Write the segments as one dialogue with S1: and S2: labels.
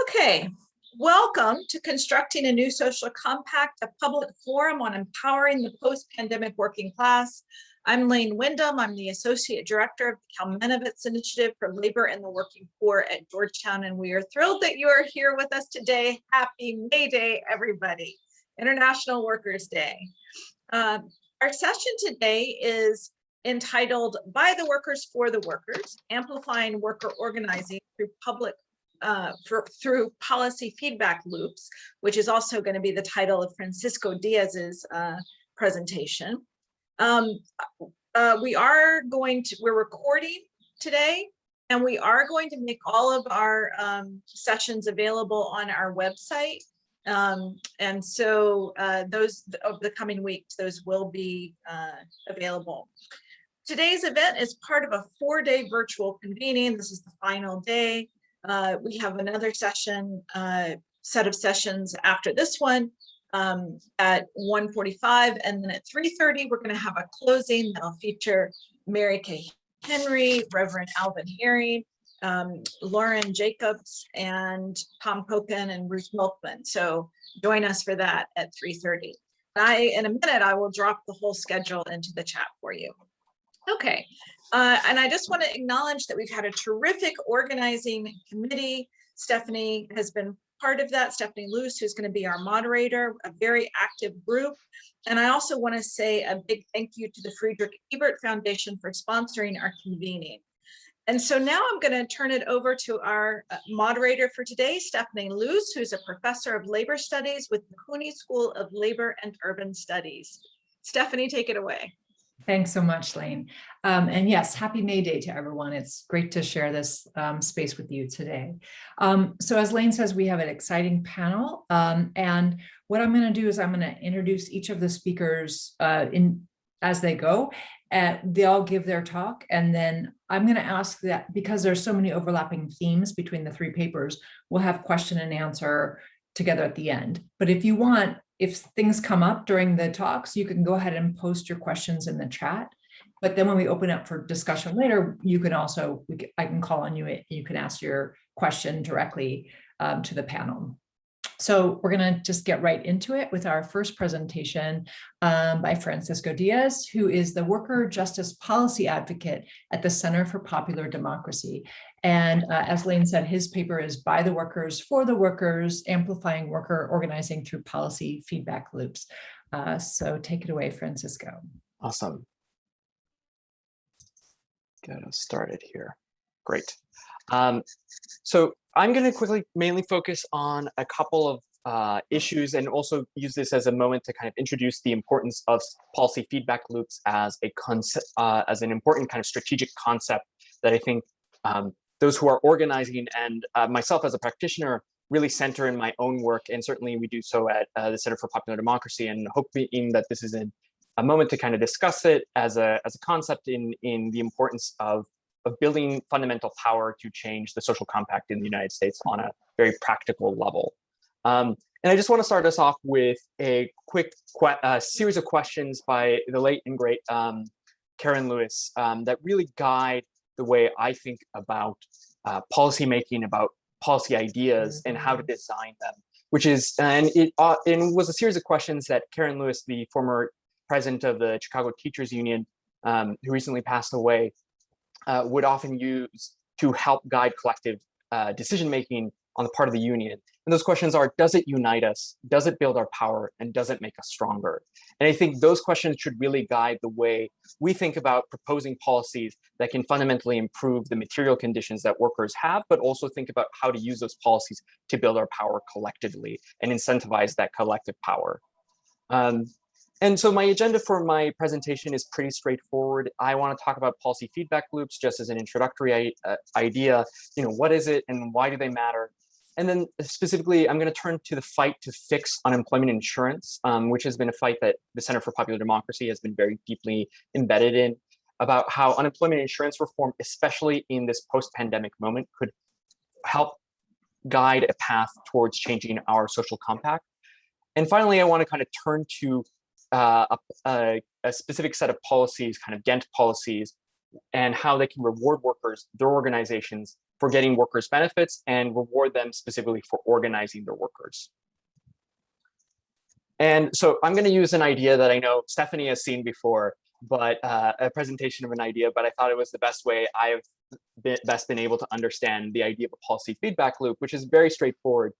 S1: Okay, welcome to Constructing a New Social Compact, a public forum on empowering the post-pandemic working class. I'm Lane Wyndham. I'm the Associate Director of the Kalmanovitz Initiative for Labor and the Working Poor at Georgetown, and we are thrilled that you are here with us today. Happy May Day, everybody. International Workers' Day. Our session today is entitled By the Workers for the Workers, Amplifying Worker Organizing through policy feedback loops, which is also going to be the title of Francisco Diez's presentation. We're recording today, and we are going to make all of our sessions available on our website. And so those over the coming weeks, those will be available. Today's event is part of a 4-day virtual convening. This is the final day. We have another session, set of sessions after this one at 1:45, and then at 3:30, we're going to have a closing that'll feature Mary Kay Henry, Reverend Alvin Herring, Lauren Jacobs, and Tom Koken and Ruth Milkman. So join us for that at 3:30. In a minute, I will drop the whole schedule into the chat for you. Okay, and I just want to acknowledge that we've had a terrific organizing committee. Stephanie has been part of that, Stephanie Luce, who's going to be our moderator, a very active group. And I also want to say a big thank you to the Friedrich Ebert Foundation for sponsoring our convening. And so now I'm going to turn it over to our moderator for today, Stephanie Luce, who's a professor of labor studies with the CUNY School of Labor and Urban Studies. Stephanie, take it away.
S2: Thanks so much, Lane. And yes, happy May Day to everyone. It's great to share this space with you today. So as Lane says, we have an exciting panel. And what I'm going to do is I'm going to introduce each of the speakers as they go. They all give their talk. And then I'm going to ask that, because there's so many overlapping themes between the three papers, we'll have question and answer together at the end. But if you want, if things come up during the talks, you can go ahead and post your questions in the chat. But then when we open up for discussion later, you can also, I can call on you. You can ask your question directly to the panel. So we're going to just get right into it with our first presentation by Francisco Diez, who is the Worker Justice Policy Advocate at the Center for Popular Democracy. And as Lane said, his paper is By the Workers for the Workers, Amplifying Worker Organizing Through Policy Feedback Loops. So take it away, Francisco.
S3: Awesome. Get us started here. Great. So I'm going to quickly mainly focus on a couple of issues and also use this as a moment to kind of introduce the importance of policy feedback loops as a concept, as an important kind of strategic concept that I think those who are organizing and myself as a practitioner really center in my own work, and certainly we do so at the Center for Popular Democracy, and hoping that this is a moment to kind of discuss it as a concept in the importance of building fundamental power to change the social compact in the United States on a very practical level. And I just want to start us off with a quick series of questions by the late and great Karen Lewis that really guide the way I think about policy making, about policy ideas, and how to design them. Which is, and it was a series of questions that Karen Lewis, the former president of the Chicago Teachers Union, who recently passed away, would often use to help guide collective decision-making on the part of the union. And those questions are, does it unite us? Does it build our power? And does it make us stronger? And I think those questions should really guide the way we think about proposing policies that can fundamentally improve the material conditions that workers have, but also think about how to use those policies to build our power collectively and incentivize that collective power. And so my agenda for my presentation is pretty straightforward. I want to talk about policy feedback loops just as an introductory idea. You know, what is it and why do they matter? And then specifically, I'm going to turn to the fight to fix unemployment insurance, which has been a fight that the Center for Popular Democracy has been very deeply embedded in, about how unemployment insurance reform, especially in this post-pandemic moment, could help guide a path towards changing our social compact. And finally, I want to kind of turn to a specific set of policies, kind of Ghent policies, and how they can reward workers, their organizations, for getting workers' benefits and reward them specifically for organizing their workers. And so I'm going to use an idea that I know Stephanie has seen before, but a presentation of an idea, but I thought it was the best way I've best been able to understand the idea of a policy feedback loop, which is very straightforward,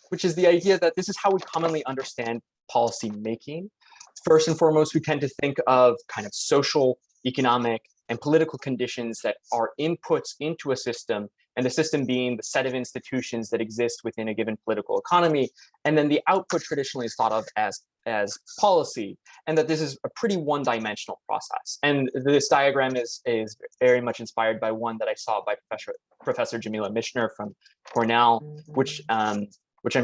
S3: which is the idea that this is how we commonly understand policy making. First and foremost, we tend to think of kind of social, economic, and political conditions that are inputs into a system, and the system being the set of institutions that exist within a given political economy. And then the output traditionally is thought of as policy, and that this is a pretty one-dimensional process. And this diagram is very much inspired by one that I saw by Professor Jamila Mishner from Cornell, which I'm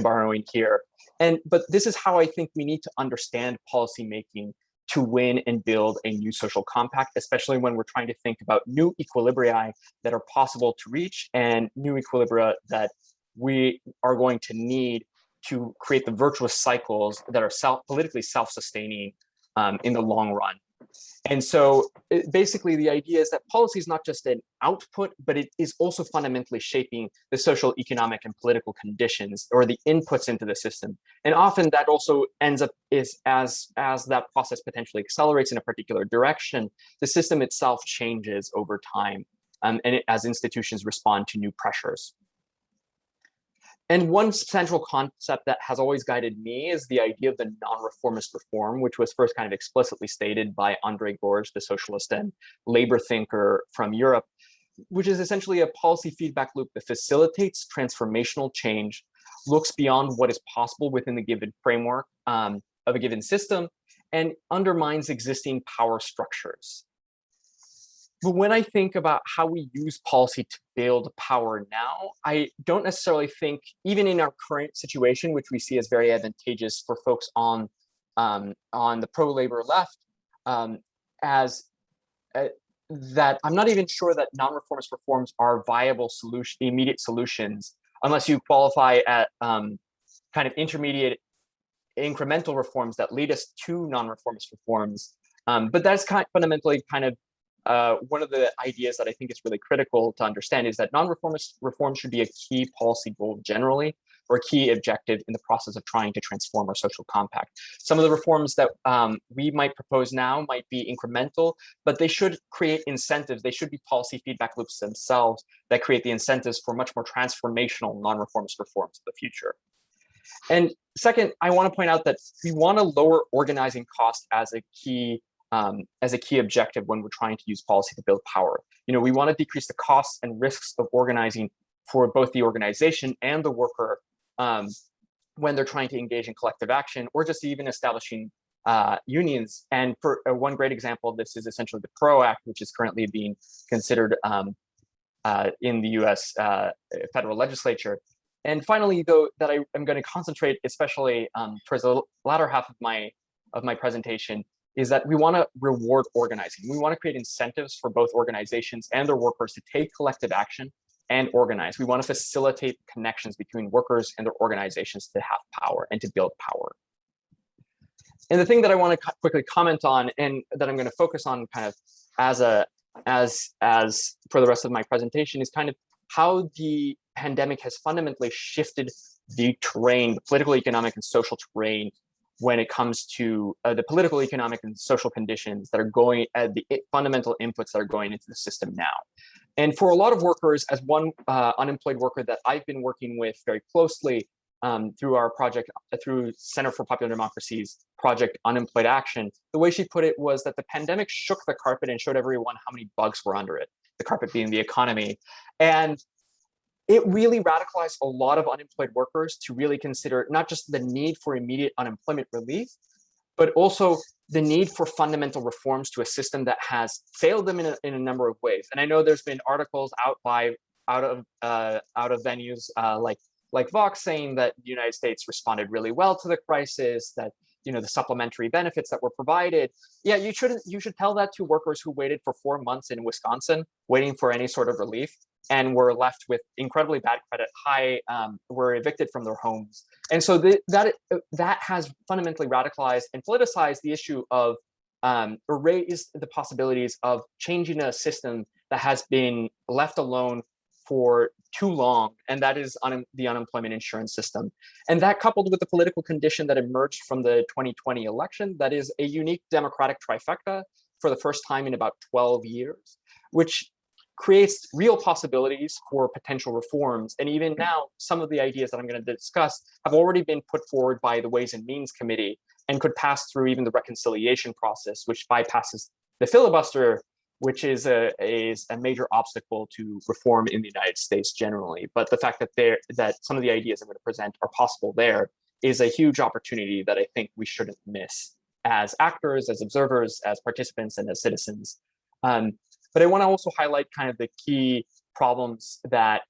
S3: borrowing here. But this is how I think we need to understand policymaking to win and build a new social compact, especially when we're trying to think about new equilibria that are possible to reach and new equilibria that we are going to need to create the virtuous cycles that are politically self-sustaining in the long run. And so basically the idea is that policy is not just an output, but it is also fundamentally shaping the social, economic, and political conditions, or the inputs into the system. And often that also ends up as that process potentially accelerates in a particular direction, the system itself changes over time, as institutions respond to new pressures. And one central concept that has always guided me is the idea of the non-reformist reform, which was first kind of explicitly stated by André Gorge, the socialist and labor thinker from Europe, which is essentially a policy feedback loop that facilitates transformational change, looks beyond what is possible within the given framework of a given system, and undermines existing power structures. But when I think about how we use policy to build power now, I don't necessarily think, even in our current situation, which we see as very advantageous for folks on the pro-labor left, that I'm not even sure that non-reformist reforms are viable immediate solutions, unless you qualify at kind of intermediate incremental reforms that lead us to non-reformist reforms. But that's fundamentally kind of one of the ideas that I think is really critical to understand is that non-reformist reform should be a key policy goal generally, or a key objective in the process of trying to transform our social compact. Some of the reforms that we might propose now might be incremental, but they should create incentives. They should be policy feedback loops themselves that create the incentives for much more transformational non-reformist reforms in the future. And second, I want to point out that we want to lower organizing costs as a key objective when we're trying to use policy to build power. You know, we want to decrease the costs and risks of organizing for both the organization and the worker when they're trying to engage in collective action, or just even establishing unions. And for one great example of this is essentially the PRO Act, which is currently being considered in the US federal legislature. And finally, though, that I am going to concentrate especially towards the latter half of my presentation is that we want to reward organizing. We want to create incentives for both organizations and their workers to take collective action and organize. We want to facilitate connections between workers and their organizations to have power and to build power. And the thing that I want to quickly comment on, and that I'm going to focus on kind of as for the rest of my presentation, is kind of how the pandemic has fundamentally shifted the terrain, the political, economic, and social terrain when it comes to the political, economic, and social conditions that are going at the fundamental inputs that are going into the system now. And for a lot of workers, as one unemployed worker that I've been working with very closely through our project, through Center for Popular Democracy's project Unemployed Action, the way she put it was that the pandemic shook the carpet and showed everyone how many bugs were under it, the carpet being the economy. And it really radicalized a lot of unemployed workers to really consider not just the need for immediate unemployment relief, but also the need for fundamental reforms to a system that has failed them in a number of ways. And I know there's been articles out of venues like Vox saying that the United States responded really well to the crisis, that the supplementary benefits that were provided. Yeah, you should tell that to workers who waited for 4 months in Wisconsin, waiting for any sort of relief, and were left with incredibly bad credit, were evicted from their homes. And so that has fundamentally radicalized and politicized the issue of or raise the possibilities of changing a system that has been left alone for too long, and that is the unemployment insurance system. And that, coupled with the political condition that emerged from the 2020 election, that is a unique democratic trifecta for the first time in about 12 years, which creates real possibilities for potential reforms. And even now, some of the ideas that I'm going to discuss have already been put forward by the Ways and Means Committee and could pass through even the reconciliation process, which bypasses the filibuster, which is a major obstacle to reform in the United States generally. But the fact that some of the ideas I'm going to present are possible there is a huge opportunity that I think we shouldn't miss as actors, as observers, as participants, and as citizens. But I want to also highlight kind of the key problems that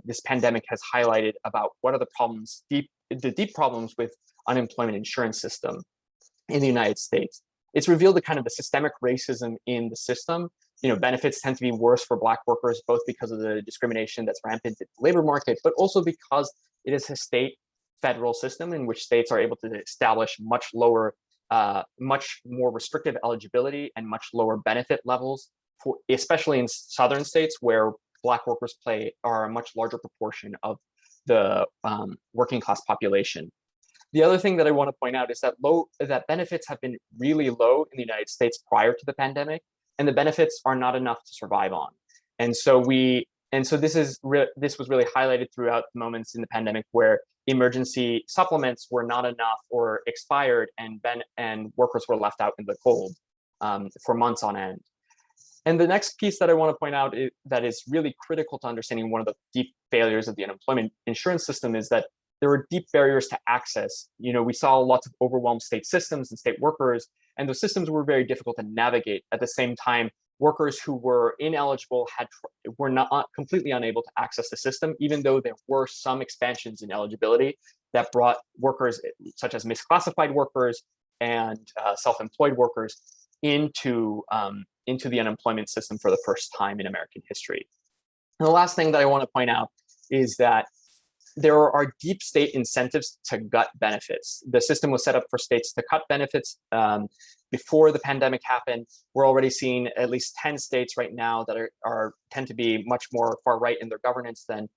S3: this pandemic has highlighted about what are the problems, the deep problems with unemployment insurance system in the United States. It's revealed the kind of the systemic racism in the system. Benefits tend to be worse for Black workers, both because of the discrimination that's rampant in the labor market, but also because it is a state federal system in which states are able to establish much lower, much more restrictive eligibility and much lower benefit levels, especially in southern states where Black workers are a much larger proportion of the working class population. The other thing that I want to point out is that benefits have been really low in the United States prior to the pandemic, and the benefits are not enough to survive on. And so this was really highlighted throughout the moments in the pandemic where emergency supplements were not enough or expired, and workers were left out in the cold for months on end. And the next piece that I want to point out that is really critical to understanding one of the deep failures of the unemployment insurance system is that there were deep barriers to access. We saw lots of overwhelmed state systems and state workers, and those systems were very difficult to navigate. At the same time, workers who were ineligible were not completely unable to access the system, even though there were some expansions in eligibility that brought workers such as misclassified workers and self-employed workers into the unemployment system for the first time in American history. And the last thing that I want to point out is that there are deep state incentives to gut benefits. The system was set up for states to cut benefits before the pandemic happened. We're already seeing at least 10 states right now that tend to be much more far right in their governance than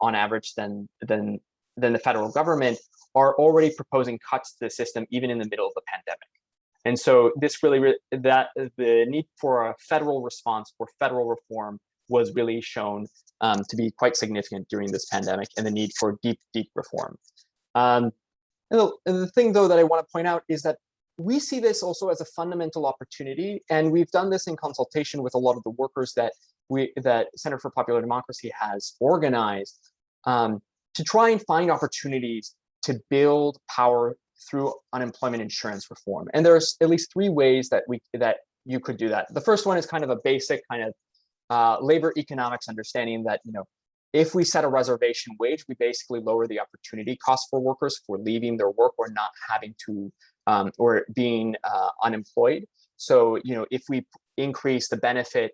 S3: on average than the federal government are already proposing cuts to the system even in the middle of the pandemic. And so this the need for a federal response, for federal reform, was really shown to be quite significant during this pandemic, and the need for deep, deep reform. And the thing, though, that I want to point out is that we see this also as a fundamental opportunity, and we've done this in consultation with a lot of the workers that Center for Popular Democracy has organized to try and find opportunities to build power through unemployment insurance reform. And there's at least 3 ways that you could do that. The first one is kind of a basic kind of labor economics understanding that, if we set a reservation wage, we basically lower the opportunity cost for workers for leaving their work or not having to, or being unemployed. So, if we increase the benefit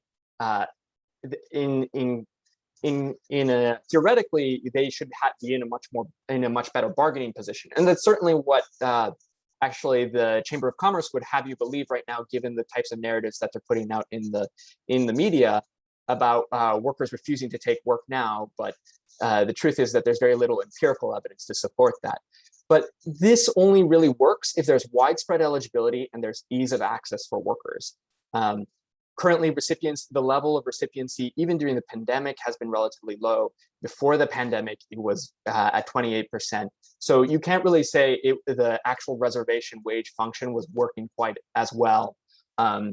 S3: theoretically, they should be in a much better bargaining position. And that's certainly what actually the Chamber of Commerce would have you believe right now, given the types of narratives that they're putting out in the media about workers refusing to take work now. But the truth is that there's very little empirical evidence to support that. But this only really works if there's widespread eligibility and there's ease of access for workers. Currently, the level of recipiency, even during the pandemic, has been relatively low. Before the pandemic, it was at 28%. So you can't really say the actual reservation wage function was working quite as well as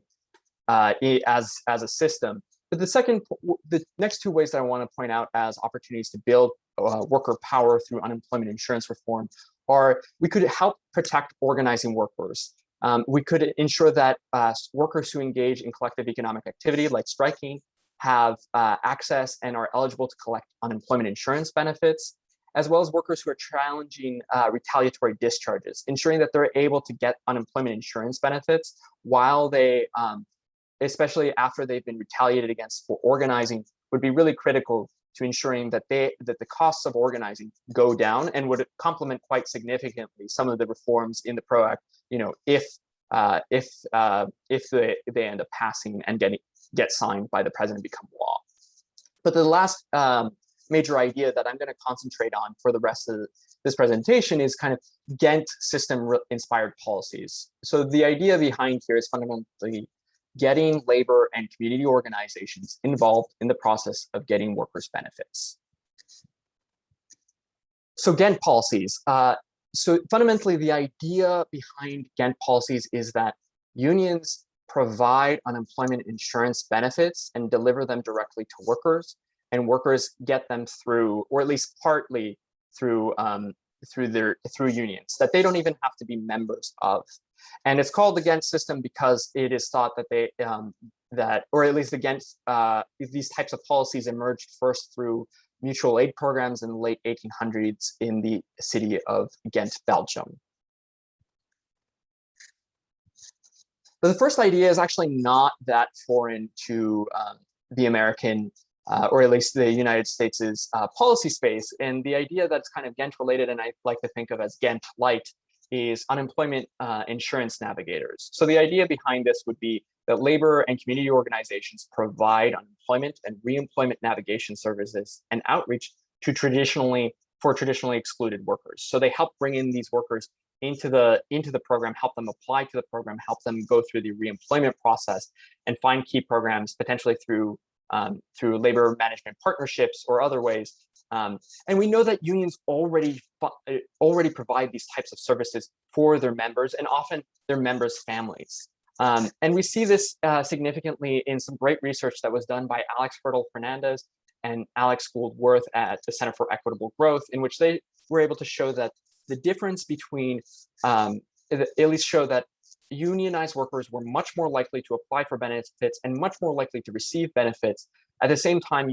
S3: a system. But the next 2 ways that I want to point out as opportunities to build worker power through unemployment insurance reform are we could help protect organizing workers. We could ensure that workers who engage in collective economic activity like striking have access and are eligible to collect unemployment insurance benefits, as well as workers who are challenging retaliatory discharges, ensuring that they're able to get unemployment insurance benefits while they, especially after they've been retaliated against for organizing, would be really critical to ensuring that the costs of organizing go down, and would complement quite significantly some of the reforms in the PRO Act. If if they end up passing and get signed by the president, become law. But the last major idea that I'm going to concentrate on for the rest of this presentation is kind of Ghent system-inspired policies. So the idea behind here is fundamentally getting labor and community organizations involved in the process of getting workers' benefits. So Ghent policies. So fundamentally, the idea behind Ghent policies is that unions provide unemployment insurance benefits and deliver them directly to workers, and workers get them through, or at least partly through, through unions that they don't even have to be members of. And it's called the Ghent system because it is thought that they or at least the Ghent these types of policies emerged first through mutual aid programs in the late 1800s in the city of Ghent, Belgium. But the first idea is actually not that foreign to the American, or at least the United States' policy space. And the idea that's kind of Ghent related, and I like to think of as Ghent light, is unemployment insurance navigators. So the idea behind this would be that labor and community organizations provide unemployment and reemployment navigation services and outreach to traditionally excluded workers. So they help bring in these workers into the program, help them apply to the program, help them go through the reemployment process, and find key programs potentially through labor management partnerships or other ways. And we know that unions already provide these types of services for their members and often their members' families. And we see this significantly in some great research that was done by Alex Fertile-Fernandez and Alex Gould-Worth at the Center for Equitable Growth, in which they were able to show that the difference between, at least show that unionized workers were much more likely to apply for benefits and much more likely to receive benefits. At the same time,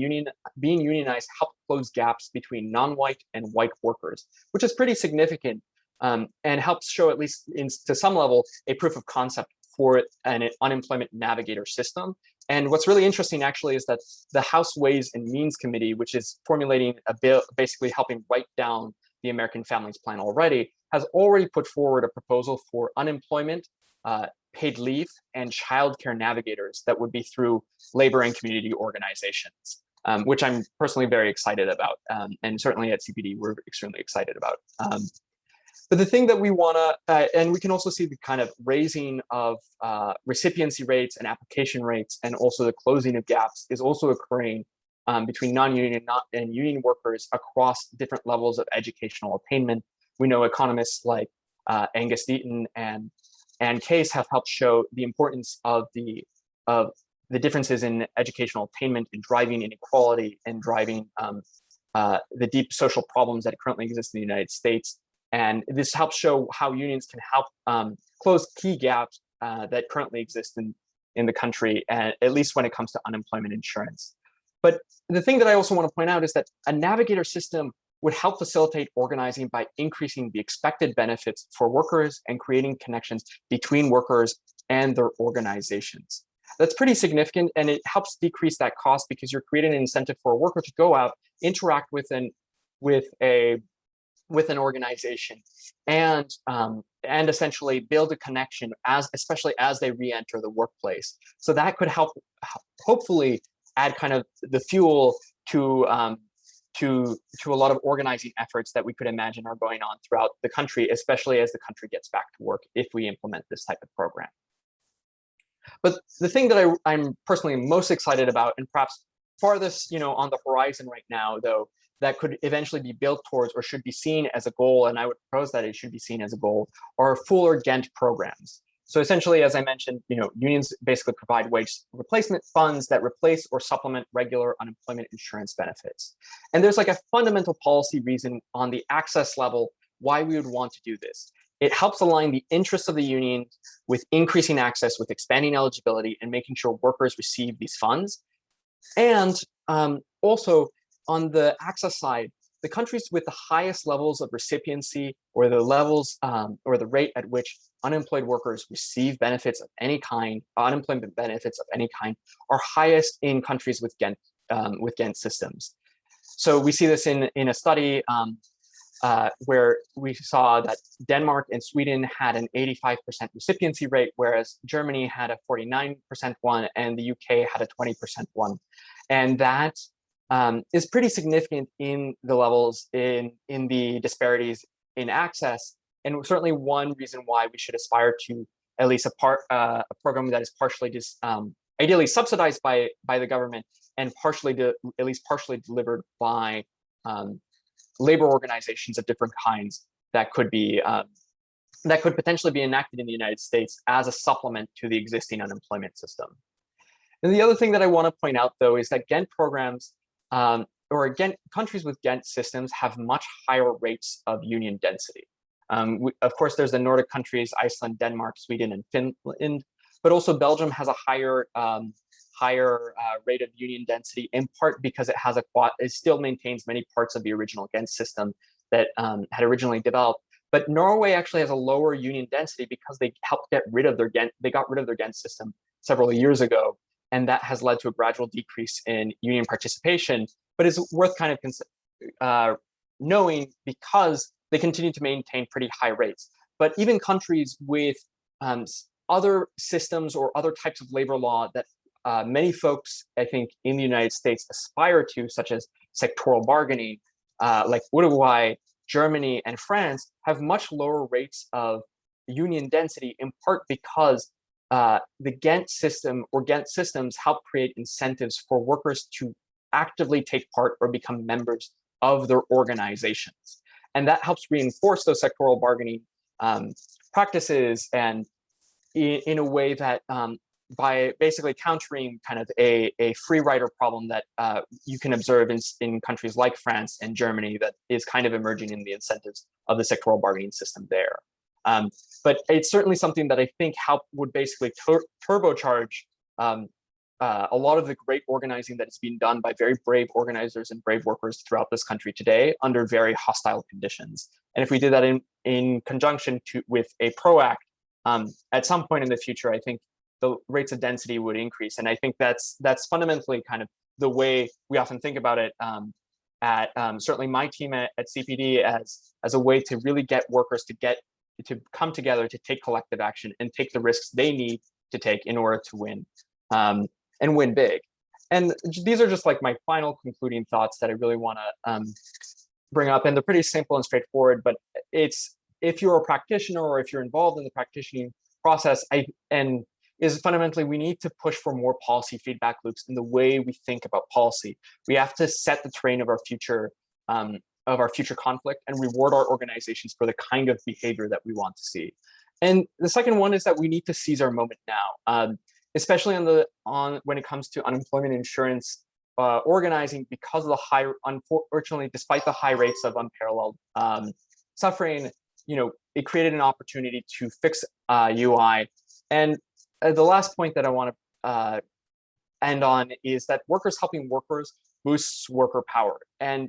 S3: being unionized helped close gaps between non-white and white workers, which is pretty significant, and helps show, at least to some level, a proof of concept for an unemployment navigator system. And what's really interesting actually is that the House Ways and Means Committee, which is formulating a bill, basically helping write down the American Families Plan already, has already put forward a proposal for unemployment, paid leave, and childcare navigators that would be through labor and community organizations, which I'm personally very excited about. And certainly at CPD, we're extremely excited about. But the thing that we want to, and we can also see the kind of raising of recipiency rates and application rates, and also the closing of gaps is also occurring between non-union and union workers across different levels of educational attainment. We know economists like Angus Deaton and Case have helped show the importance of the differences in educational attainment in driving inequality and driving the deep social problems that currently exist in the United States. And this helps show how unions can help close key gaps that currently exist in the country, at least when it comes to unemployment insurance. But the thing that I also want to point out is that a navigator system would help facilitate organizing by increasing the expected benefits for workers and creating connections between workers and their organizations. That's pretty significant, and it helps decrease that cost because you're creating an incentive for a worker to go out, interact with an organization, and essentially build a connection, especially as they re-enter the workplace. So that could help, hopefully, add kind of the fuel to a lot of organizing efforts that we could imagine are going on throughout the country, especially as the country gets back to work if we implement this type of program. But the thing that I'm personally most excited about, and perhaps farthest on the horizon right now, though, that could eventually be built towards or should be seen as a goal, and I would propose that it should be seen as a goal, are fuller Ghent programs. So essentially, as I mentioned, unions basically provide wage replacement funds that replace or supplement regular unemployment insurance benefits. And there's like a fundamental policy reason on the access level why we would want to do this. It helps align the interests of the union with increasing access, with expanding eligibility, and making sure workers receive these funds. And also on the access side, the countries with the highest levels of recipiency, or the levels or the rate at which unemployed workers receive benefits of any kind, unemployment benefits of any kind, are highest in countries with Ghent systems. So we see this in a study where we saw that Denmark and Sweden had an 85% recipiency rate, whereas Germany had a 49% one, and the UK had a 20% one. And that is pretty significant in the levels in the disparities in access, and certainly one reason why we should aspire to at least a program that is partially ideally subsidized by the government and at least partially delivered by labor organizations of different kinds that could potentially be enacted in the United States as a supplement to the existing unemployment system. And the other thing that I want to point out, though, is that Ghent programs countries with Ghent systems have much higher rates of union density. Of course, there's the Nordic countries, Iceland, Denmark, Sweden, and Finland, but also Belgium has a higher rate of union density, in part because it still maintains many parts of the original Ghent system that had originally developed. But Norway actually has a lower union density because they got rid of their Ghent system several years ago, and that has led to a gradual decrease in union participation. But it's worth kind of knowing because they continue to maintain pretty high rates. But even countries with other systems or other types of labor law that many folks, I think, in the United States aspire to, such as sectoral bargaining, like Uruguay, Germany, and France, have much lower rates of union density, in part because the Ghent system or Ghent systems help create incentives for workers to actively take part or become members of their organizations. And that helps reinforce those sectoral bargaining practices, and in a way that by basically countering kind of a free rider problem that you can observe in countries like France and Germany that is kind of emerging in the incentives of the sectoral bargaining system there. But it's certainly something that I think would basically turbocharge a lot of the great organizing that is being done by very brave organizers and brave workers throughout this country today under very hostile conditions. And if we did that in conjunction with a PRO Act, at some point in the future, I think the rates of density would increase. And I think that's fundamentally kind of the way we often think about it at certainly my team at CPD as a way to really get workers to come together to take collective action and take the risks they need to take in order to win and win big. And these are just like my final concluding thoughts that I really want to bring up. And they're pretty simple and straightforward, but if you're a practitioner or if you're involved in the practicing process, is fundamentally we need to push for more policy feedback loops in the way we think about policy. We have to set the terrain of our future conflict and reward our organizations for the kind of behavior that we want to see. And the second one is that we need to seize our moment now, especially when it comes to unemployment insurance organizing, because of unfortunately, despite the high rates of unparalleled suffering, it created an opportunity to fix UI. And the last point that I want to end on is that workers helping workers boosts worker power, and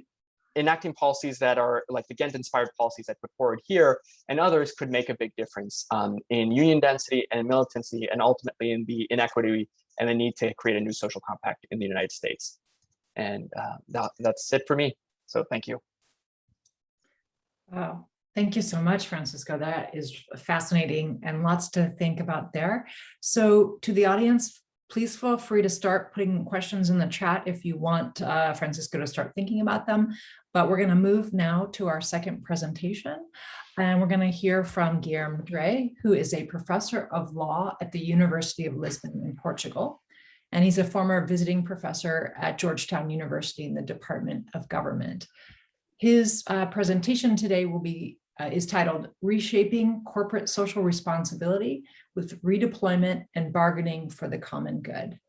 S3: enacting policies that are like the Ghent-inspired policies I put forward here and others could make a big difference in union density and militancy, and ultimately in the inequity and the need to create a new social compact in the United States. And that's it for me. So thank you.
S2: Wow. Thank you so much, Francisco. That is fascinating and lots to think about there. So to the audience, please feel free to start putting questions in the chat if you want Francisco to start thinking about them. But we're going to move now to our second presentation. And we're going to hear from Guilherme Dray, who is a professor of law at the University of Lisbon in Portugal. And he's a former visiting professor at Georgetown University in the Department of Government. His presentation today is titled Reshaping Corporate Social Responsibility with Redeployment and Bargaining for the Common Good.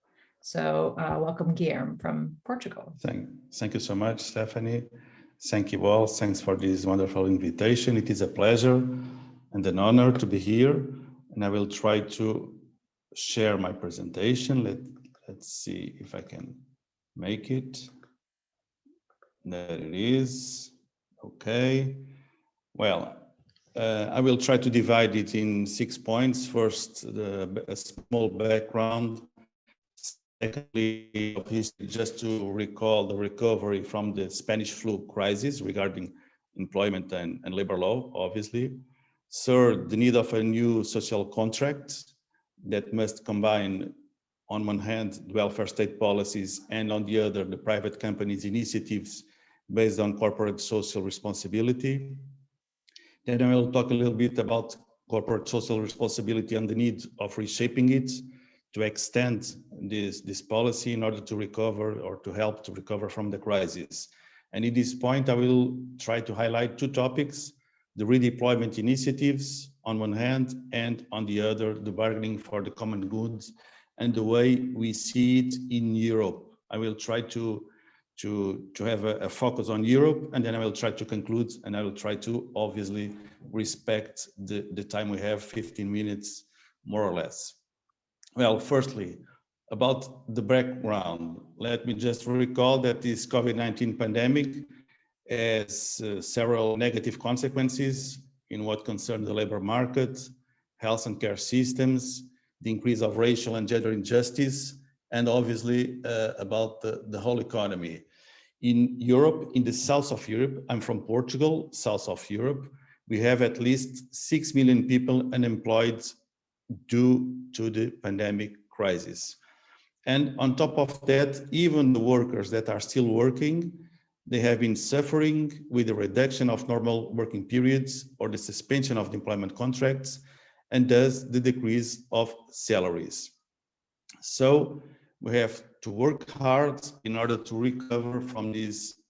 S2: So welcome, Guilherme from Portugal.
S4: Thank you so much, Stephanie. Thank you all. Thanks for this wonderful invitation. It is a pleasure and an honor to be here. And I will try to share my presentation. Let's see if I can make it. There it is. Okay. Well, I will try to divide it in 6 points. First, a small background. Secondly, history, just to recall the recovery from the Spanish flu crisis regarding employment and labor law, obviously. Third, the need of a new social contract that must combine, on one hand, the welfare state policies, and on the other, the private companies' initiatives based on corporate social responsibility. Then I will talk a little bit about corporate social responsibility and the need of reshaping it to extend this policy in order to recover or to help to recover from the crisis. And at this point, I will try to highlight two topics: the redeployment initiatives on one hand, and on the other, the bargaining for the common goods and the way we see it in Europe. I will try to have a focus on Europe, and then I will try to conclude, and I will try to obviously respect the time we have, 15 minutes, more or less. Well, firstly, about the background, let me just recall that this COVID-19 pandemic has several negative consequences in what concerns the labor market, health and care systems, the increase of racial and gender injustice, and obviously about the whole economy. In Europe, in the south of Europe, I'm from Portugal, south of Europe, we have at least 6 million people unemployed due to the pandemic crisis. And on top of that, even the workers that are still working, they have been suffering with the reduction of normal working periods or the suspension of the employment contracts, and thus the decrease of salaries. So we have to work hard in order to recover from this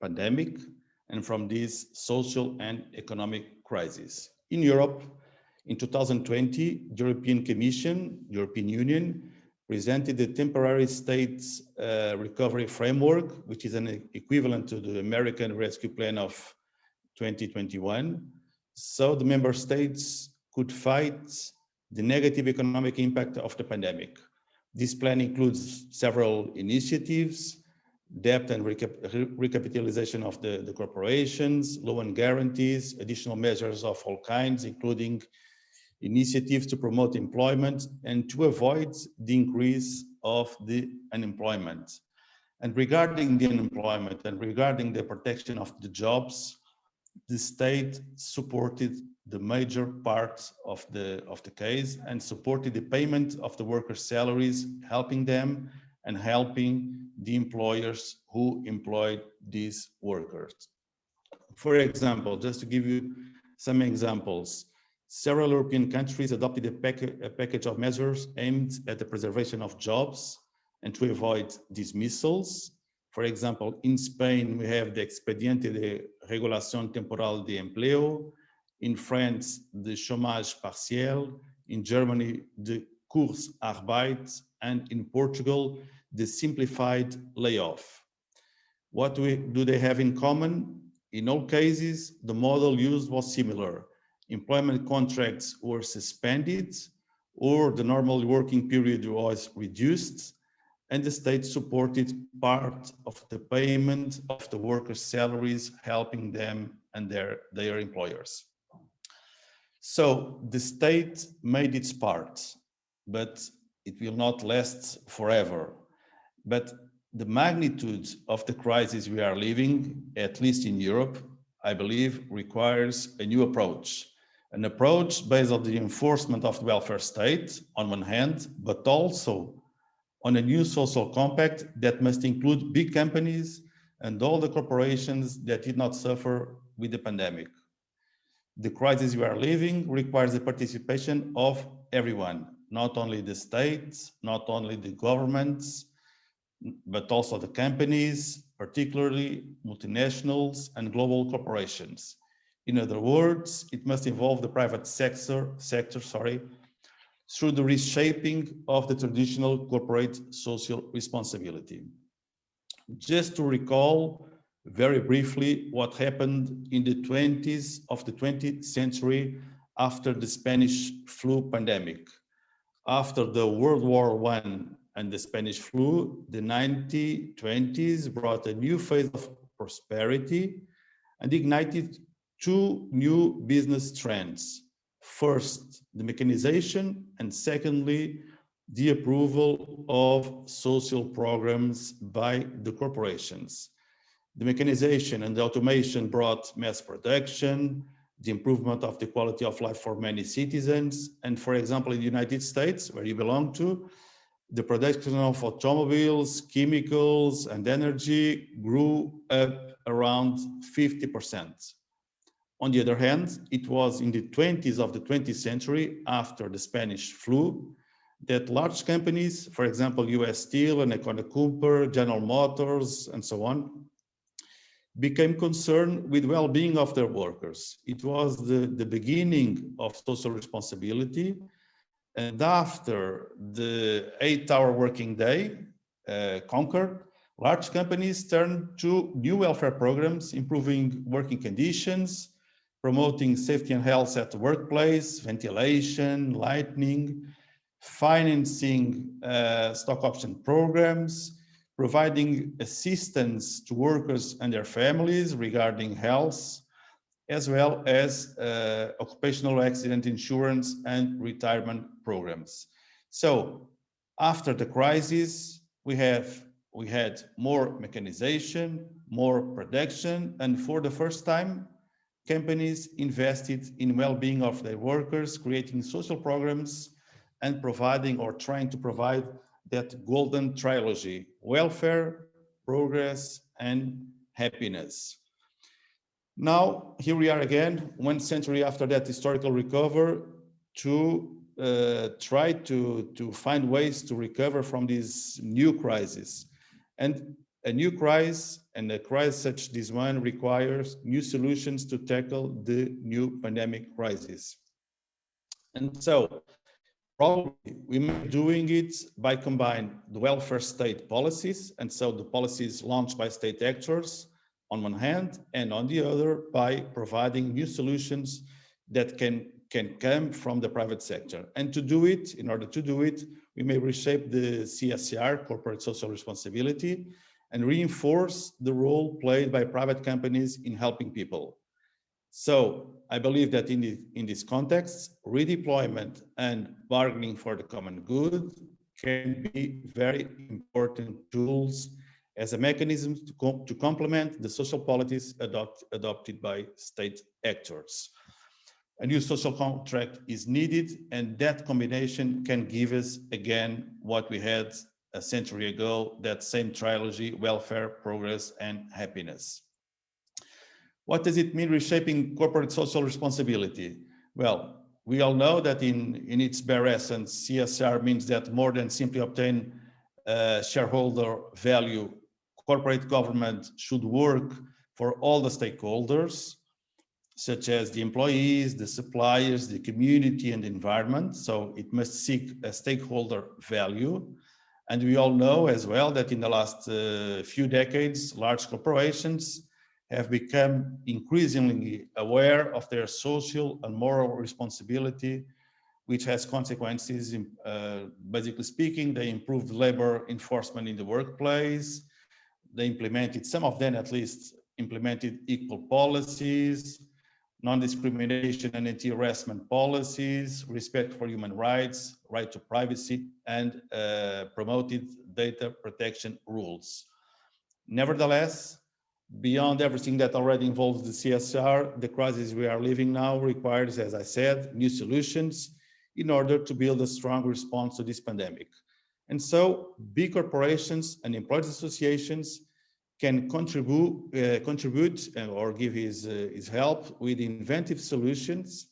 S4: pandemic and from this social and economic crisis. In Europe, in 2020, the European Commission, European Union, presented the temporary states recovery framework, which is an equivalent to the American Rescue Plan of 2021. So the member states could fight the negative economic impact of the pandemic. This plan includes several initiatives: debt and recapitalization of the corporations, loan guarantees, additional measures of all kinds, including initiatives to promote employment and to avoid the increase of the unemployment. And regarding the unemployment and regarding the protection of the jobs, the state supported the major part of the case and supported the payment of the workers' salaries, helping them and helping the employers who employed these workers. For example, just to give you some examples, several European countries adopted a package of measures aimed at the preservation of jobs and to avoid dismissals. For example, in Spain, we have the Expediente de Regulación Temporal de Empleo. In France, the Chômage Partiel. In Germany, the Kurzarbeit. And in Portugal, the Simplified Layoff. What do they have in common? In all cases, the model used was similar. Employment contracts were suspended, or the normal working period was reduced, and the state supported part of the payment of the workers' salaries, helping them and their employers. So the state made its part, but it will not last forever. But the magnitude of the crisis we are living, at least in Europe, I believe requires a new approach. An approach based on the enforcement of the welfare state on one hand, but also on a new social compact that must include big companies and all the corporations that did not suffer with the pandemic. The crisis we are living requires the participation of everyone, not only the states, not only the governments, but also the companies, particularly multinationals and global corporations. In other words, it must involve the private sector, through the reshaping of the traditional corporate social responsibility. Just to recall very briefly what happened in the 20s of the 20th century after the Spanish flu pandemic. After the World War I and the Spanish flu, the 1920s brought a new phase of prosperity and ignited two new business trends. First, the mechanization, and secondly, the approval of social programs by the corporations. The mechanization and the automation brought mass production, the improvement of the quality of life for many citizens. And for example, in the United States, where you belong to, the production of automobiles, chemicals, and energy grew up around 50%. On the other hand, it was in the 20s of the 20th century, after the Spanish flu, that large companies, for example, US Steel and Cooper, General Motors, and so on, became concerned with well-being of their workers. It was the beginning of social responsibility. And after the 8-hour working day conquered, large companies turned to new welfare programs, improving working conditions, promoting safety and health at the workplace, ventilation, lighting, financing stock option programs, providing assistance to workers and their families regarding health, as well as occupational accident insurance and retirement programs. So after the crisis, we had more mechanization, more production, and for the first time, companies invested in well-being of their workers, creating social programs and providing or trying to provide that golden trilogy: welfare, progress, and happiness. Now, here we are again, 1 century after that historical recovery, to try to find ways to recover from this new crisis. And a new crisis, and a crisis such as this one, requires new solutions to tackle the new pandemic crisis. And so, probably we may be doing it by combining the welfare state policies, and so the policies launched by state actors on one hand, and on the other by providing new solutions that can come from the private sector. And to do it, in order to do it, we may reshape the CSR, corporate social responsibility, and reinforce the role played by private companies in helping people. So I believe that in this context, redeployment and bargaining for the common good can be very important tools as a mechanism to complement the social policies adopted by state actors. A new social contract is needed, and that combination can give us again what we had a century ago, that same trilogy: welfare, progress, and happiness. What does it mean, reshaping corporate social responsibility? Well, we all know that in its bare essence, CSR means that more than simply obtain shareholder value, corporate government should work for all the stakeholders, such as the employees, the suppliers, the community, and the environment. So it must seek a stakeholder value. And we all know as well that in the last few decades, large corporations have become increasingly aware of their social and moral responsibility, which has consequences. Basically speaking, they improved labor enforcement in the workplace. They implemented, some of them at least, implemented equal policies, non-discrimination and anti-harassment policies, respect for human rights, right to privacy, and promoted data protection rules. Nevertheless, beyond everything that already involves the CSR, the crisis we are living now requires, as I said, new solutions in order to build a strong response to this pandemic. And so big corporations and employees associations can contribute or give his help with inventive solutions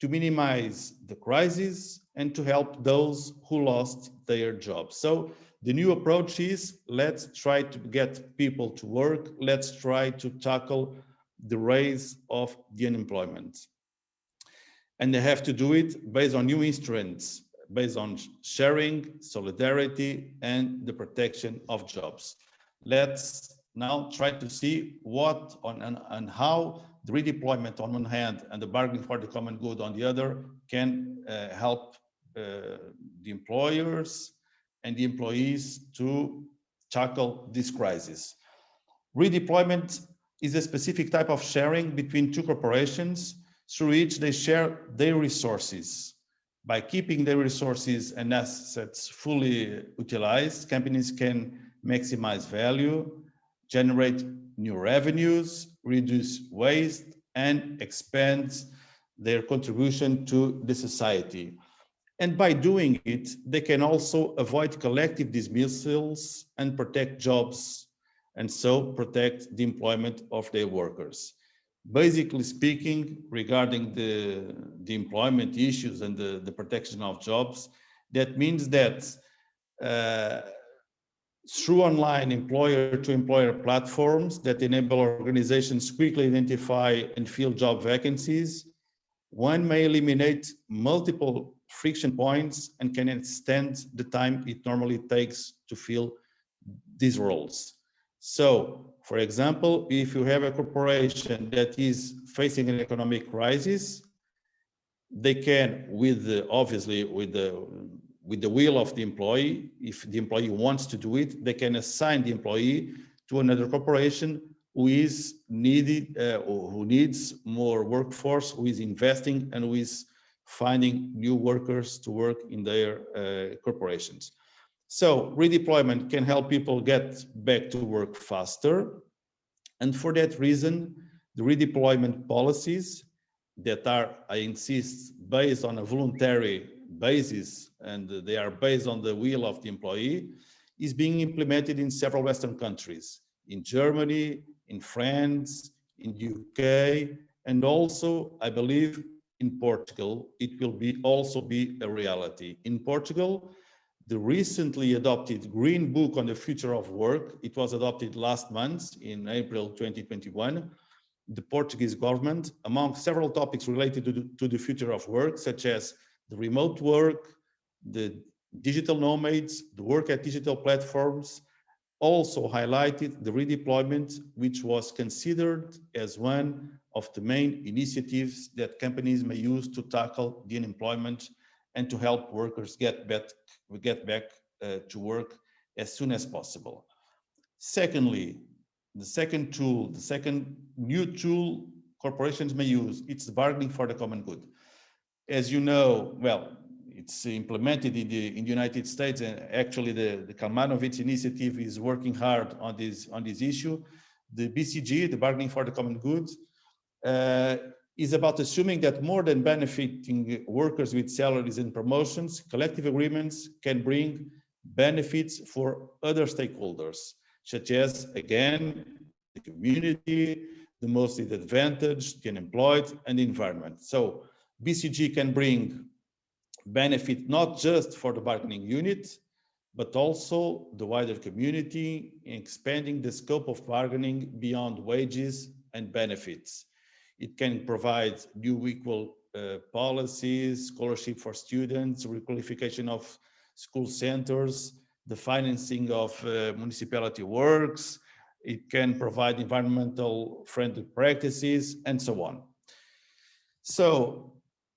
S4: to minimize the crisis and to help those who lost their jobs. So the new approach is, let's try to get people to work. Let's try to tackle the rise of the unemployment. And they have to do it based on new instruments, based on sharing, solidarity, and the protection of jobs. Let's now try to see what and how the redeployment on one hand and the bargaining for the common good on the other can help the employers and the employees to tackle this crisis. Redeployment is a specific type of sharing between two corporations through which they share their resources. By keeping their resources and assets fully utilized, companies can maximize value, generate new revenues, reduce waste, and expand their contribution to the society. And by doing it, they can also avoid collective dismissals and protect jobs, and so protect the employment of their workers. Basically speaking, regarding the employment issues and the protection of jobs, that means that through online employer-to-employer platforms that enable organizations quickly identify and fill job vacancies, one may eliminate multiple friction points and can extend the time it normally takes to fill these roles. So, for example, if you have a corporation that is facing an economic crisis, they can, obviously with the will of the employee, if the employee wants to do it, they can assign the employee to another corporation who is needed or who needs more workforce, who is investing and who is finding new workers to work in their corporations. So redeployment can help people get back to work faster. And for that reason, the redeployment policies that are, I insist, based on a voluntary basis, and they are based on the will of the employee, is being implemented in several Western countries, in Germany, in France, in UK, and also, I believe, in Portugal. It will also be a reality. In Portugal, the recently adopted Green Book on the Future of Work, it was adopted last month in April 2021. The Portuguese government, among several topics related to the future of work, such as the remote work, the digital nomads, the work at digital platforms, also highlighted the redeployment, which was considered as one of the main initiatives that companies may use to tackle the unemployment and to help workers get back to work as soon as possible. Secondly, the second new tool corporations may use, it's bargaining for the common good. As you know, well, it's implemented in the United States, and actually the Kalmanovitz initiative is working hard on this issue. The BCG, the bargaining for the common good, is about assuming that more than benefiting workers with salaries and promotions, collective agreements can bring benefits for other stakeholders, such as, again, the community, the most disadvantaged, the unemployed, and the environment. So BCG can bring benefit not just for the bargaining unit, but also the wider community, expanding the scope of bargaining beyond wages and benefits. It can provide new equal policies, scholarship for students, requalification of school centers, the financing of municipality works. It can provide environmental friendly practices and so on. So,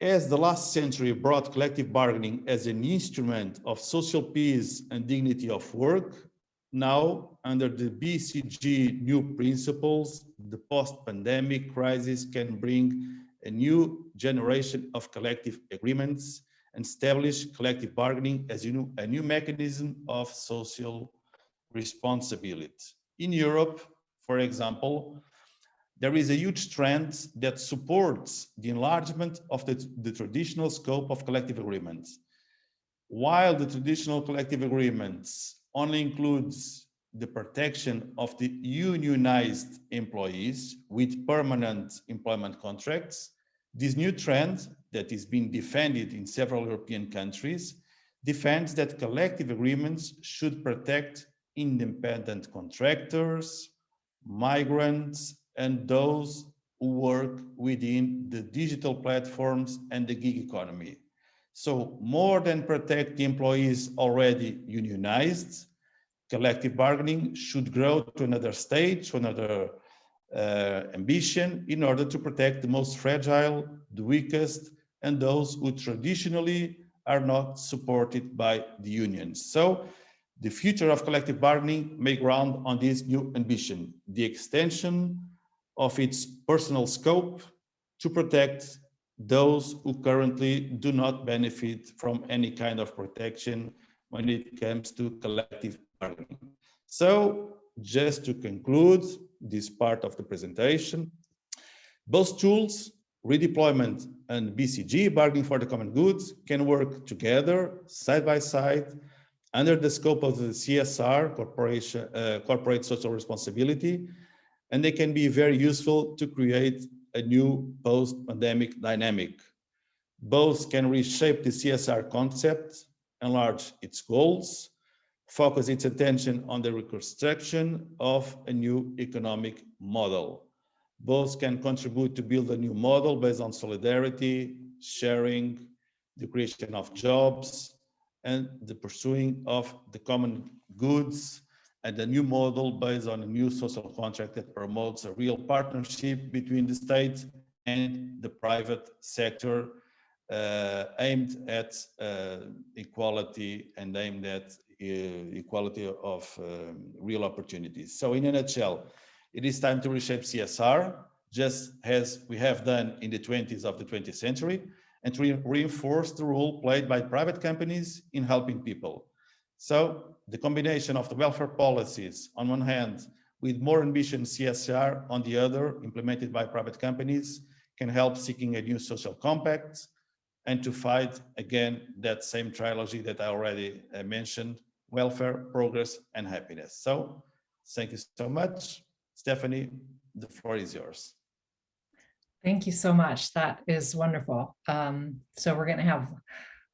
S4: as the last century brought collective bargaining as an instrument of social peace and dignity of work, now, under the BCG new principles, the post-pandemic crisis can bring a new generation of collective agreements and establish collective bargaining as a new mechanism of social responsibility. In Europe, for example, there is a huge trend that supports the enlargement of the traditional scope of collective agreements. While the traditional collective agreements only includes the protection of the unionized employees with permanent employment contracts, this new trend that is being defended in several European countries defends that collective agreements should protect independent contractors, migrants, and those who work within the digital platforms and the gig economy. So more than protect the employees already unionized, collective bargaining should grow to another stage, to another ambition in order to protect the most fragile, the weakest, and those who traditionally are not supported by the unions. So the future of collective bargaining may ground on this new ambition, the extension of its personal scope to protect those who currently do not benefit from any kind of protection when it comes to collective bargaining. So just to conclude this part of the presentation, both tools, redeployment and BCG, bargaining for the common goods, can work together side by side under the scope of the CSR, corporate social responsibility, and they can be very useful to create a new post-pandemic dynamic. Both can reshape the CSR concept, enlarge its goals, focus its attention on the reconstruction of a new economic model. Both can contribute to build a new model based on solidarity, sharing, the creation of jobs, and the pursuing of the common goods, and a new model based on a new social contract that promotes a real partnership between the state and the private sector, aimed at equality and aimed at equality of real opportunities. So in a nutshell, it is time to reshape CSR, just as we have done in the 20s of the 20th century, and to reinforce the role played by private companies in helping people. So the combination of the welfare policies on one hand with more ambitious CSR on the other, implemented by private companies, can help seeking a new social compact and to fight again that same trilogy that I already mentioned: welfare, progress, and happiness. So thank you so much. Stephanie, the floor is yours.
S2: Thank you so much. That is wonderful. So we're going to have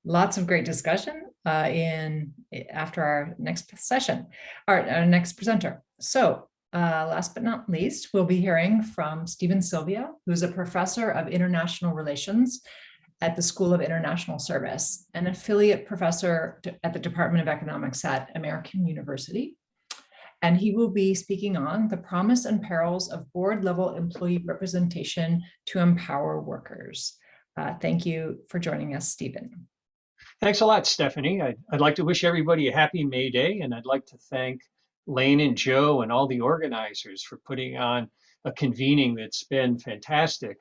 S2: lots of great discussion after our next session, our next presenter. So last but not least, we'll be hearing from Silvia, who's a professor of international relations at the School of International Service, an affiliate professor at the Department of Economics at American University. And he will be speaking on the promise and perils of board-level employee representation to empower workers. Thank you for joining us, Stephen.
S5: Thanks a lot, Stephanie. I'd like to wish everybody a happy May Day, and I'd like to thank Lane and Joe and all the organizers for putting on a convening that's been fantastic.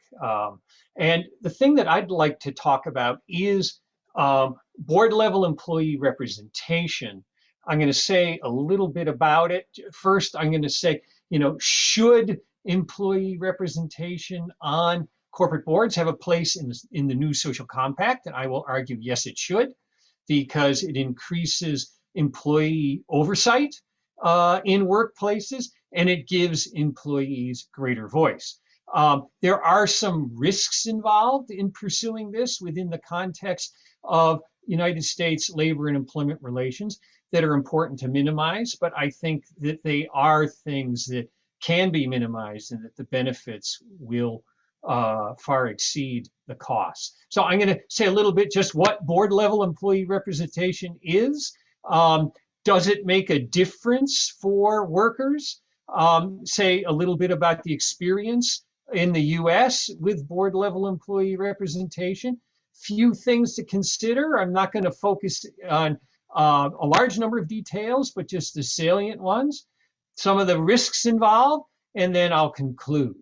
S5: And the thing that I'd like to talk about is board-level employee representation. I'm going to say a little bit about it. First, I'm going to say, should employee representation on corporate boards have a place in the new social compact? And I will argue, yes, it should, because it increases employee oversight in workplaces, and it gives employees greater voice. There are some risks involved in pursuing this within the context of United States labor and employment relations that are important to minimize, but I think that they are things that can be minimized and that the benefits will far exceed the costs. So I'm going to say a little bit just what board level employee representation is. Does it make a difference for workers? Say a little bit about the experience in the US with board level employee representation. Few things to consider. I'm not going to focus on a large number of details, but just the salient ones, some of the risks involved, and then I'll conclude.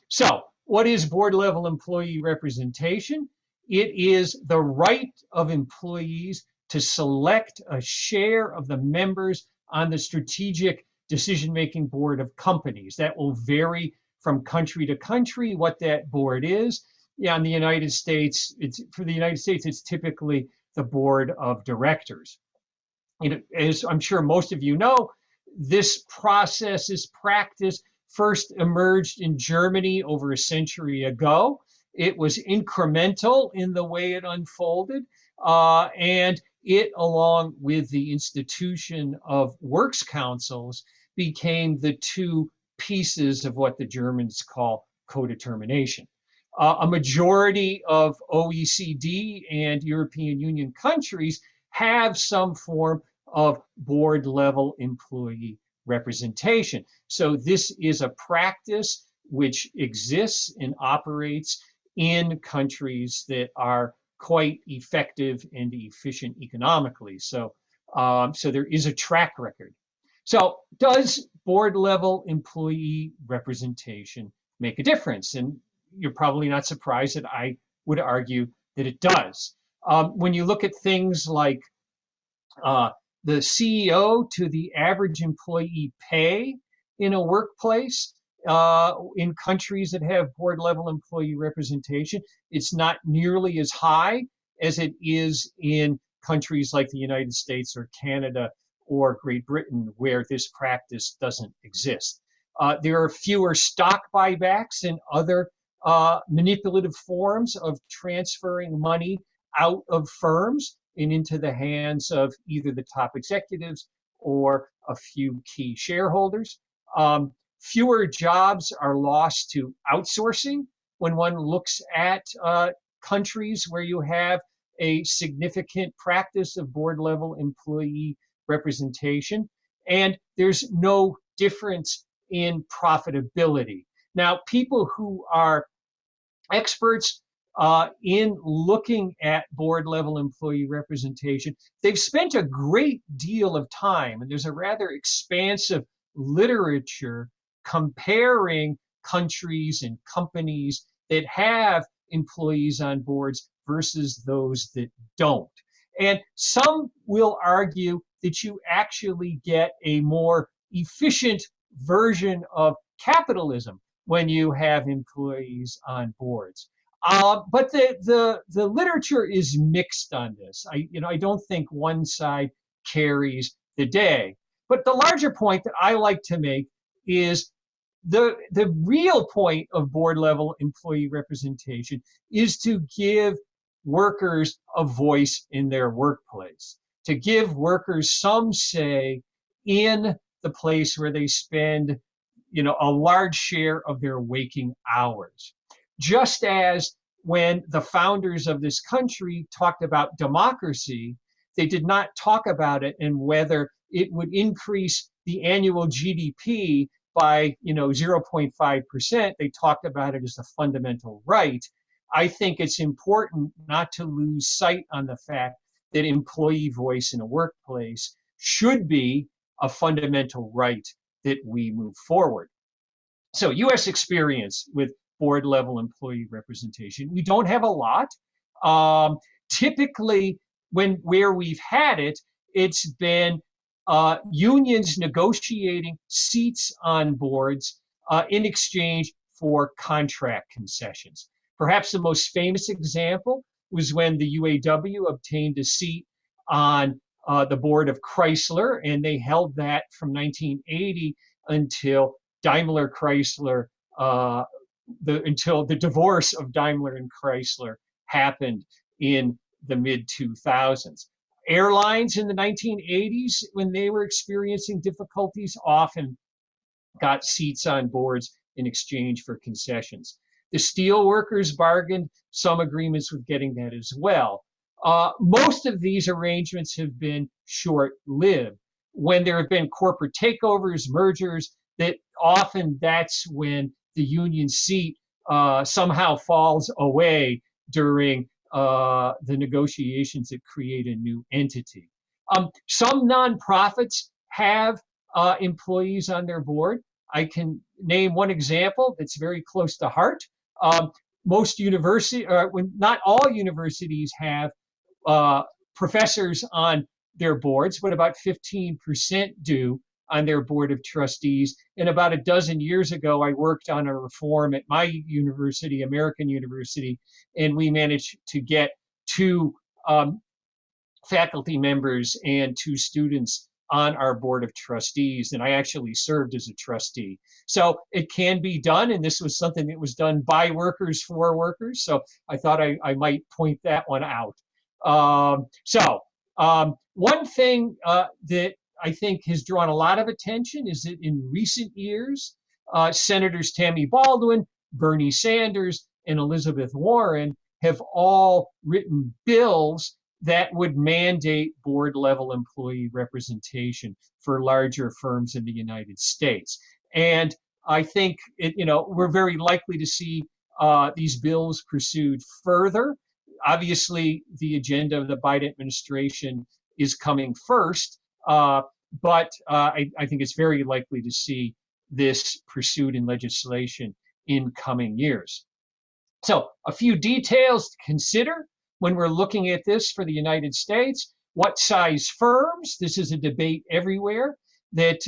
S5: So what is board level employee representation? It is the right of employees to select a share of the members on the strategic decision-making board of companies. That will vary from country to country what that board is. Yeah, in the United States, it's typically the board of directors. As I'm sure most of you know, this process, this practice first emerged in Germany over a century ago. It was incremental in the way it unfolded, and it, along with the institution of works councils, became the two pieces of what the Germans call co-determination. A majority of OECD and European Union countries have some form of board level employee representation. So this is a practice which exists and operates in countries that are quite effective and efficient economically. So there is a track record. So does board level employee representation make a difference? And you're probably not surprised that I would argue that it does. When you look at things like the CEO to the average employee pay in a workplace in countries that have board level employee representation, it's not nearly as high as it is in countries like the United States or Canada or Great Britain, where this practice doesn't exist. There are fewer stock buybacks and other manipulative forms of transferring money out of firms and into the hands of either the top executives or a few key shareholders. Fewer jobs are lost to outsourcing when one looks at countries where you have a significant practice of board level employee representation, and there's no difference in profitability. Now, people who are experts in looking at board level employee representation, they've spent a great deal of time, and there's a rather expansive literature comparing countries and companies that have employees on boards versus those that don't. And some will argue that you actually get a more efficient version of capitalism when you have employees on boards. But the literature is mixed on this. I don't think one side carries the day. But the larger point that I like to make is the real point of board level employee representation is to give workers a voice in their workplace, to give workers some say in the place where they spend, a large share of their waking hours. Just as when the founders of this country talked about democracy, they did not talk about it and whether it would increase the annual GDP by 0.5%. They talked about it as a fundamental right. I think it's important not to lose sight on the fact that employee voice in a workplace should be a fundamental right that we move forward. So U.S. experience with board level employee representation. We don't have a lot. Typically, where we've had it, it's been unions negotiating seats on boards in exchange for contract concessions. Perhaps the most famous example was when the UAW obtained a seat on the board of Chrysler, and they held that from 1980 until Daimler Chrysler, until the divorce of Daimler and Chrysler happened in the mid-2000s. Airlines in the 1980s, when they were experiencing difficulties, often got seats on boards in exchange for concessions. The steel workers bargained some agreements with getting that as well. Most of these arrangements have been short-lived. When there have been corporate takeovers, mergers, that's when the union seat somehow falls away during the negotiations that create a new entity. Some nonprofits have employees on their board. I can name one example that's very close to heart. Most universities, not all universities have professors on their boards, but about 15% do on their board of trustees. And about a dozen years ago, I worked on a reform at my university, American University, and we managed to get 2 faculty members and 2 students on our board of trustees, and I actually served as a trustee. So it can be done, and this was something that was done by workers for workers, so I thought I might point that one out. One thing that I think has drawn a lot of attention is that in recent years, Senators Tammy Baldwin, Bernie Sanders, and Elizabeth Warren have all written bills that would mandate board-level employee representation for larger firms in the United States. And I think we're very likely to see these bills pursued further. Obviously, the agenda of the Biden administration is coming first, but I think it's very likely to see this pursued in legislation in coming years. So a few details to consider when we're looking at this for the United States. What size firms? This is a debate everywhere. That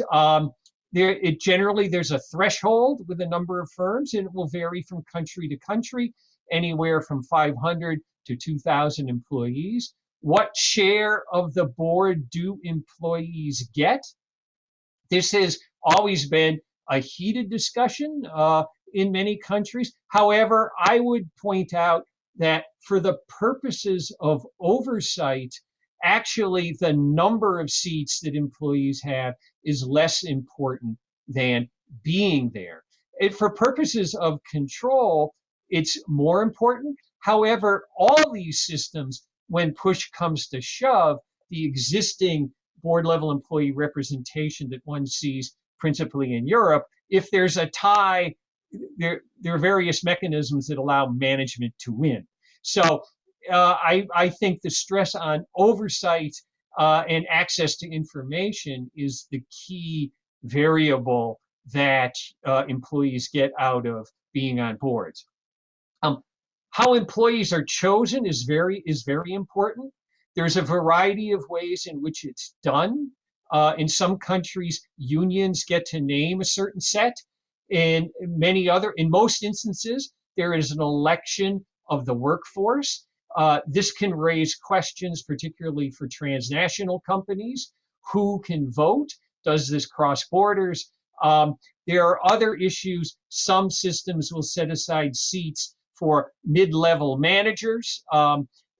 S5: generally there's a threshold with a number of firms, and it will vary from country to country, anywhere from 500 to 2,000 employees. What share of the board do employees get? This has always been a heated discussion in many countries. However, I would point out that for the purposes of oversight, actually the number of seats that employees have is less important than being there. For purposes of control, it's more important. However, all these systems, when push comes to shove, the existing board level employee representation that one sees principally in Europe, if there's a tie, there are various mechanisms that allow management to win. So I think the stress on oversight and access to information is the key variable that employees get out of being on boards. How employees are chosen is very important. There's a variety of ways in which it's done. In some countries, unions get to name a certain set. In most instances, there is an election of the workforce. This can raise questions, particularly for transnational companies. Who can vote? Does this cross borders? There are other issues. Some systems will set aside seats for mid-level managers.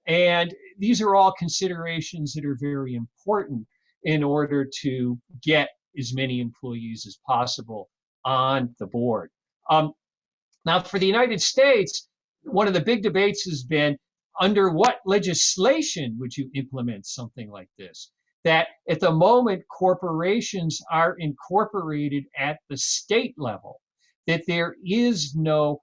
S5: And these are all considerations that are very important in order to get as many employees as possible on the board. Now, for the United States, one of the big debates has been under what legislation would you implement something like this? That at the moment, corporations are incorporated at the state level, that there is no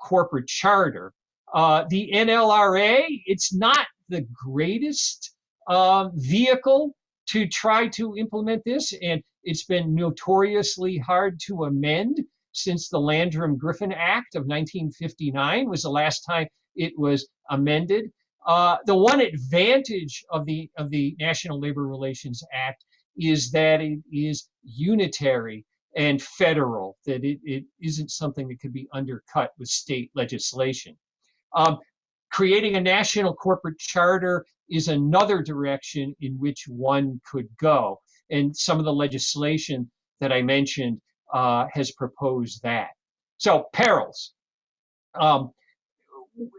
S5: corporate charter. The NLRA, it's not the greatest vehicle to try to implement this, and it's been notoriously hard to amend since the Landrum-Griffin Act of 1959 was the last time it was amended. The one advantage of the National Labor Relations Act is that it is unitary and federal, that it isn't something that could be undercut with state legislation. Creating a national corporate charter is another direction in which one could go. And some of the legislation that I mentioned has proposed that. So perils.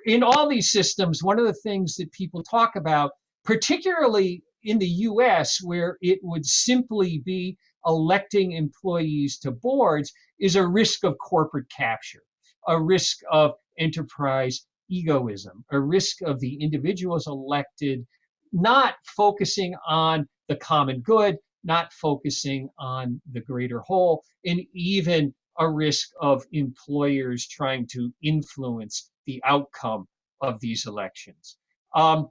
S5: In all these systems, one of the things that people talk about, particularly in the US, where it would simply be electing employees to boards, is a risk of corporate capture, a risk of enterprise egoism, a risk of the individuals elected not focusing on the common good, not focusing on the greater whole, and even a risk of employers trying to influence the outcome of these elections. And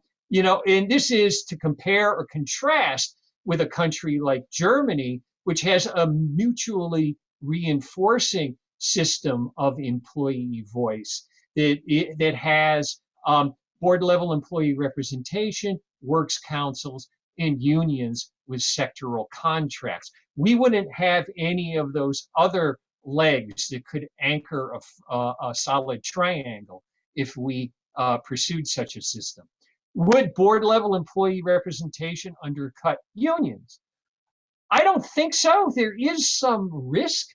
S5: this is to compare or contrast with a country like Germany, which has a mutually reinforcing system of employee voice that has board level employee representation, works councils, and unions with sectoral contracts. We wouldn't have any of those other legs that could anchor a solid triangle if we pursued such a system. Would board level employee representation undercut unions? I don't think so. There is some risk,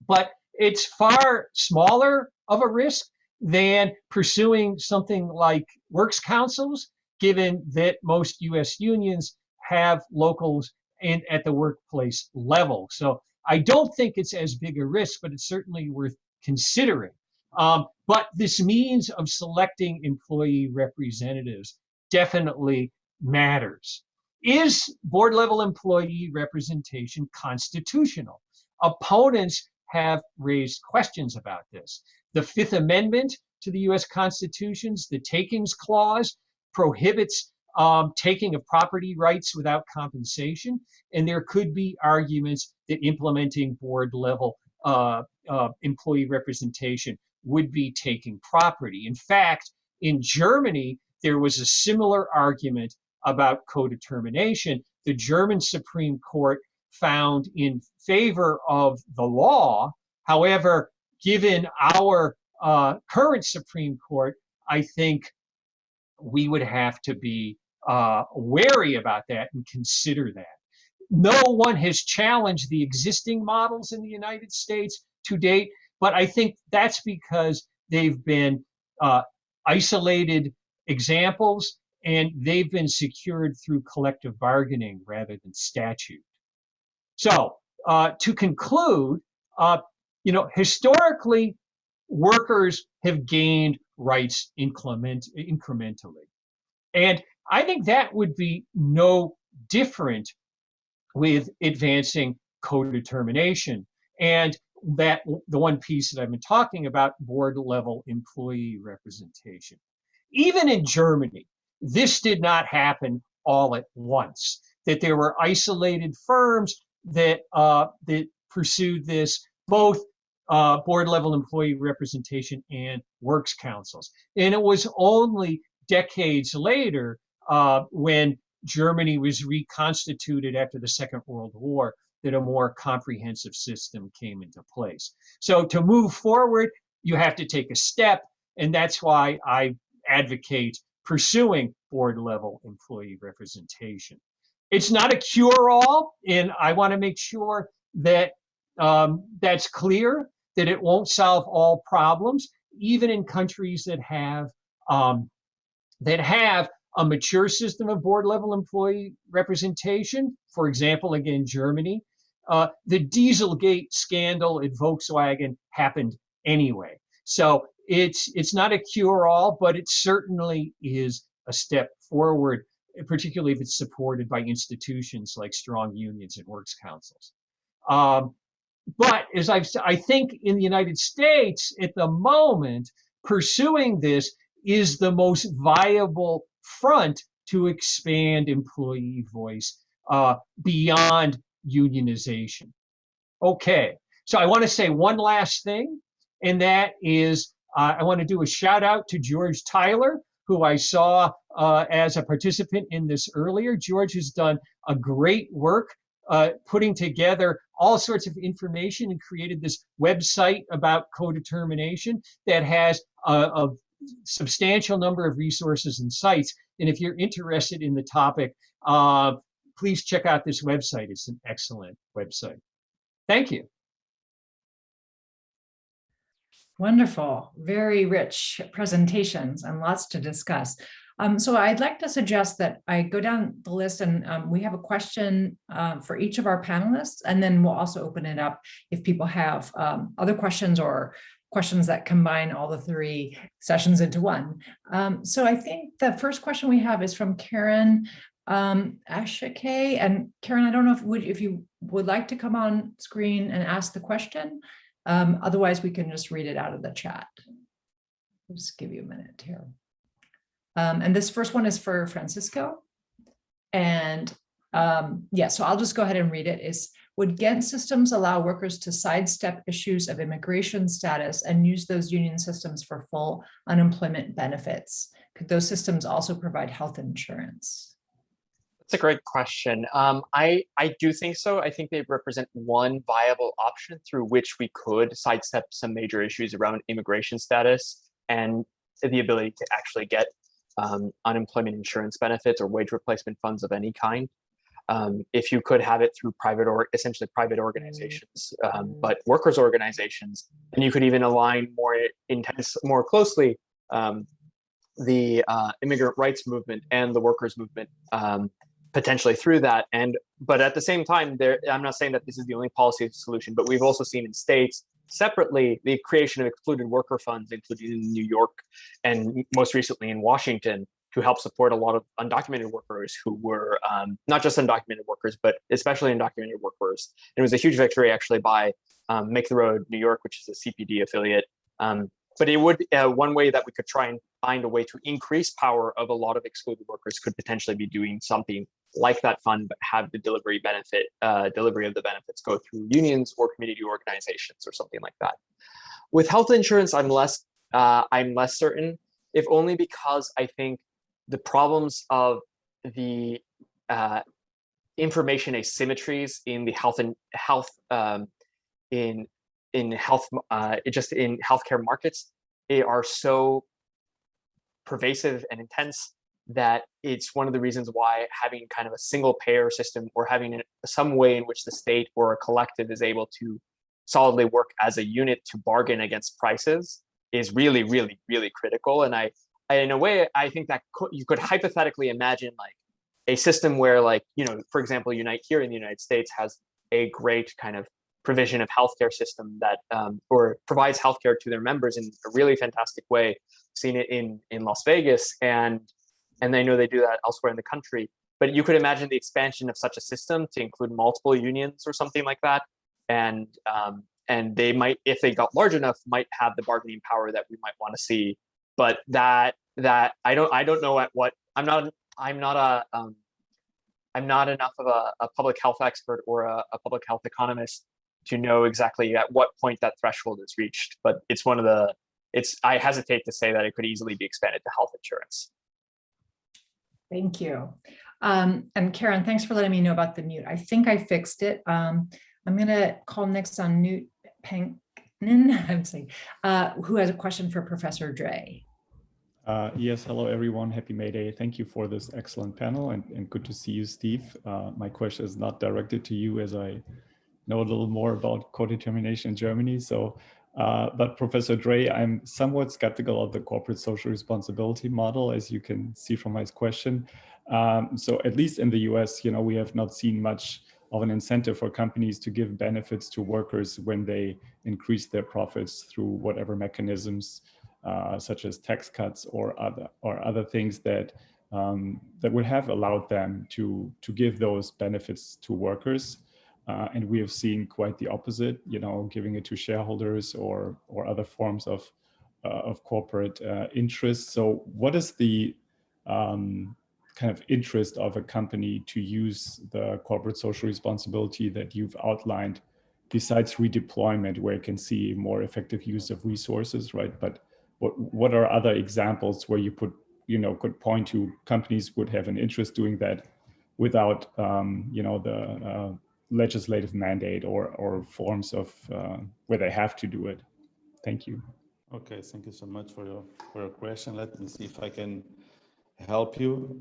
S5: but it's far smaller of a risk than pursuing something like works councils, given that most US unions have locals and at the workplace level. So I don't think it's as big a risk, but it's certainly worth considering. But this means of selecting employee representatives definitely matters. Is board level employee representation constitutional? Opponents have raised questions about this. The Fifth Amendment to the US Constitution's, the Takings Clause, prohibits taking of property rights without compensation, and there could be arguments that implementing board level employee representation would be taking property. In fact, in Germany, there was a similar argument about co-determination, the German Supreme Court found in favor of the law. However, given our current Supreme Court, I think we would have to be wary about that and consider that. No one has challenged the existing models in the United States to date, but I think that's because they've been isolated examples and they've been secured through collective bargaining rather than statute. So to conclude, historically, workers have gained rights incrementally. And I think that would be no different with advancing co-determination. And that the one piece that I've been talking about, board level employee representation. Even in Germany, this did not happen all at once, that there were isolated firms that pursued this, both board level employee representation and works councils. And it was only decades later when Germany was reconstituted after the Second World War that a more comprehensive system came into place. So to move forward, you have to take a step, and that's why I advocate pursuing board level employee representation. It's not a cure-all, and I want to make sure that that's clear, that it won't solve all problems, even in countries that have a mature system of board level employee representation. For example, again, Germany. The Dieselgate scandal at Volkswagen happened anyway. So it's not a cure-all, but it certainly is a step forward, particularly if it's supported by institutions like strong unions and works councils. But as I think in the United States at the moment, pursuing this is the most viable front to expand employee voice beyond unionization. Okay, so I want to say one last thing, and that is I want to do a shout out to George Tyler, who I saw as a participant in this earlier. George has done a great work putting together all sorts of information and created this website about co-determination that has a substantial number of resources and sites. And if you're interested in the topic, please check out this website. It's an excellent website. Thank you.
S2: Wonderful, very rich presentations and lots to discuss. So I'd like to suggest that I go down the list and we have a question for each of our panelists, and then we'll also open it up if people have other questions or questions that combine all the three sessions into one. So I think the first question we have is from Karen Ashake. And Karen, I don't know if you would like to come on screen and ask the question. Otherwise, we can just read it out of the chat. I'll just give you a minute here. And this first one is for Francisco. And yeah, so I'll just go ahead and read it. Would Ghent systems allow workers to sidestep issues of immigration status and use those union systems for full unemployment benefits? Could those systems also provide health insurance?
S3: That's a great question. I do think so. I think they represent one viable option through which we could sidestep some major issues around immigration status and the ability to actually get unemployment insurance benefits or wage replacement funds of any kind. If you could have it through essentially private organizations, but workers' organizations, and you could even align more closely the immigrant rights movement and the workers' movement potentially through that. But at the same time, I'm not saying that this is the only policy solution, but we've also seen in states separately the creation of excluded worker funds, including in New York and most recently in Washington, to help support a lot of undocumented workers who were not just undocumented workers, but especially undocumented workers. And it was a huge victory actually by Make the Road New York, which is a CPD affiliate. But it would, one way that we could try and find a way to increase power of a lot of excluded workers could potentially be doing something like that fund, but have the delivery of the benefits go through unions or community organizations or something like that. With health insurance, I'm less certain, if only because I think the problems of the information asymmetries in the just in healthcare markets are so pervasive and intense that it's one of the reasons why having kind of a single payer system, or having some way in which the state or a collective is able to solidly work as a unit to bargain against prices is really, really, really critical. And in a way, I think that you could hypothetically imagine like a system where, like, for example, Unite here in the United States has a great kind of provision of healthcare system that or provides healthcare to their members in a really fantastic way. Seen it in Las Vegas, and I know they do that elsewhere in the country. But you could imagine the expansion of such a system to include multiple unions or something like that, and they might, if they got large enough, might have the bargaining power that we might want to see. But that I don't know at what I'm not enough of a public health expert or a public health economist to know exactly at what point that threshold is reached. But it's one of the I hesitate to say that it could easily be expanded to health insurance.
S2: Thank you. And Karen, thanks for letting me know about the mute. I think I fixed it. I'm going to call next on Newt Panknin, who has a question for Professor Dray.
S6: Yes, hello everyone. Happy May Day. Thank you for this excellent panel, and good to see you, Steve. My question is not directed to you, as I know a little more about co-determination in Germany. So, but Professor Dray, I'm somewhat skeptical of the corporate social responsibility model, as you can see from my question. So at least in the US, we have not seen much of an incentive for companies to give benefits to workers when they increase their profits through whatever mechanisms, such as tax cuts or other things that would have allowed them to give those benefits to workers. And we have seen quite the opposite, giving it to shareholders or other forms of corporate interest. So what is the kind of interest of a company to use the corporate social responsibility that you've outlined, besides redeployment, where you can see more effective use of resources, right? But what are other examples where you could point to companies would have an interest doing that without, the legislative mandate or forms of where they have to do it? Thank you.
S4: Okay, thank you so much for your question. Let me see if I can help you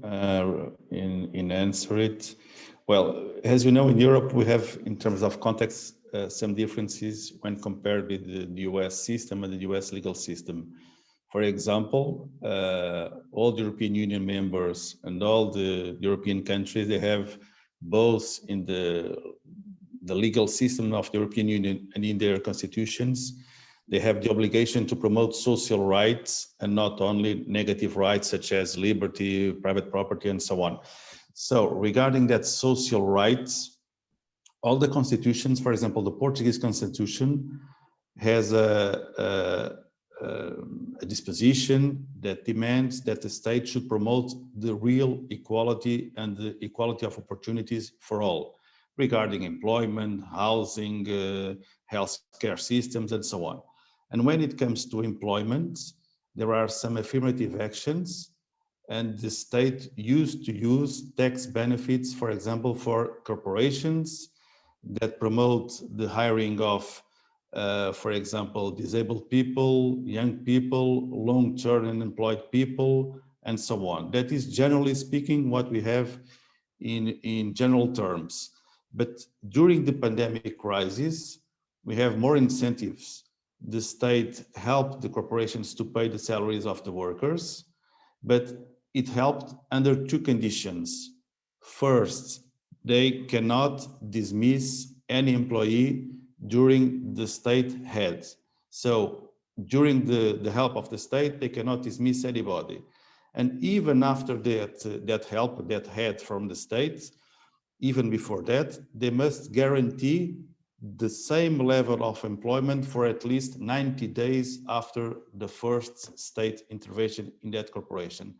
S4: in answer it. Well, as you know, in Europe, we have, in terms of context, some differences when compared with the US system and the US legal system. For example, all the European Union members and all the European countries, they have both in the legal system of the European Union and in their constitutions, they have the obligation to promote social rights and not only negative rights such as liberty, private property, and so on. So regarding that social rights, all the constitutions, for example, the Portuguese constitution has a disposition that demands that the state should promote the real equality and the equality of opportunities for all, regarding employment, housing, healthcare systems, and so on. And when it comes to employment, there are some affirmative actions, and the state used to use tax benefits, for example, for corporations that promote the hiring of, for example, disabled people, young people, long-term unemployed people, and so on. That is, generally speaking, what we have in general terms. But during the pandemic crisis, we have more incentives. The state helped the corporations to pay the salaries of the workers, but it helped under two conditions. First, they cannot dismiss any employee during the state head. So during the help of the state, they cannot dismiss anybody. And even after that help, that help from the state, even before that, they must guarantee the same level of employment for at least 90 days after the first state intervention in that corporation.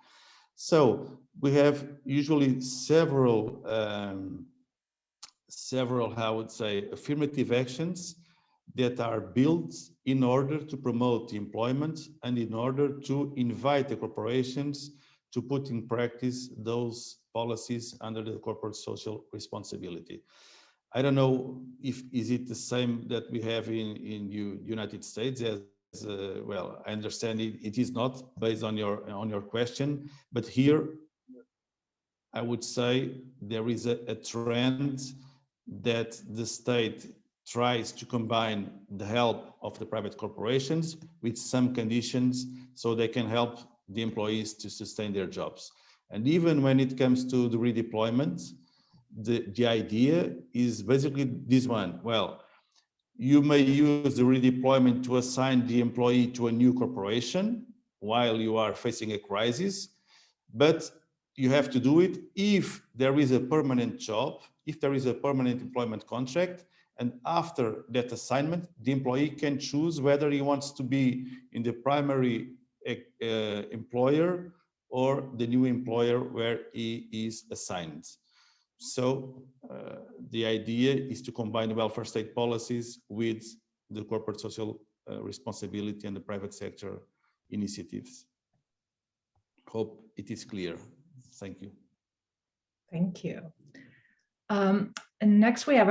S4: So we have usually several, I would say, affirmative actions that are built in order to promote employment and in order to invite the corporations to put in practice those policies under the corporate social responsibility. I don't know if is it the same that we have in United States. As well, I understand it is not based on your question, but here I would say there is a trend that the state tries to combine the help of the private corporations with some conditions so they can help the employees to sustain their jobs. And even when it comes to the redeployment, the idea is basically this one. Well, you may use the redeployment to assign the employee to a new corporation while you are facing a crisis, but you have to do it if there is a permanent job, if there is a permanent employment contract, and after that assignment, the employee can choose whether he wants to be in the primary employer or the new employer where he is assigned. So the idea is to combine welfare state policies with the corporate social responsibility and the private sector initiatives. Hope it is clear. Thank you.
S2: Thank you. And next we have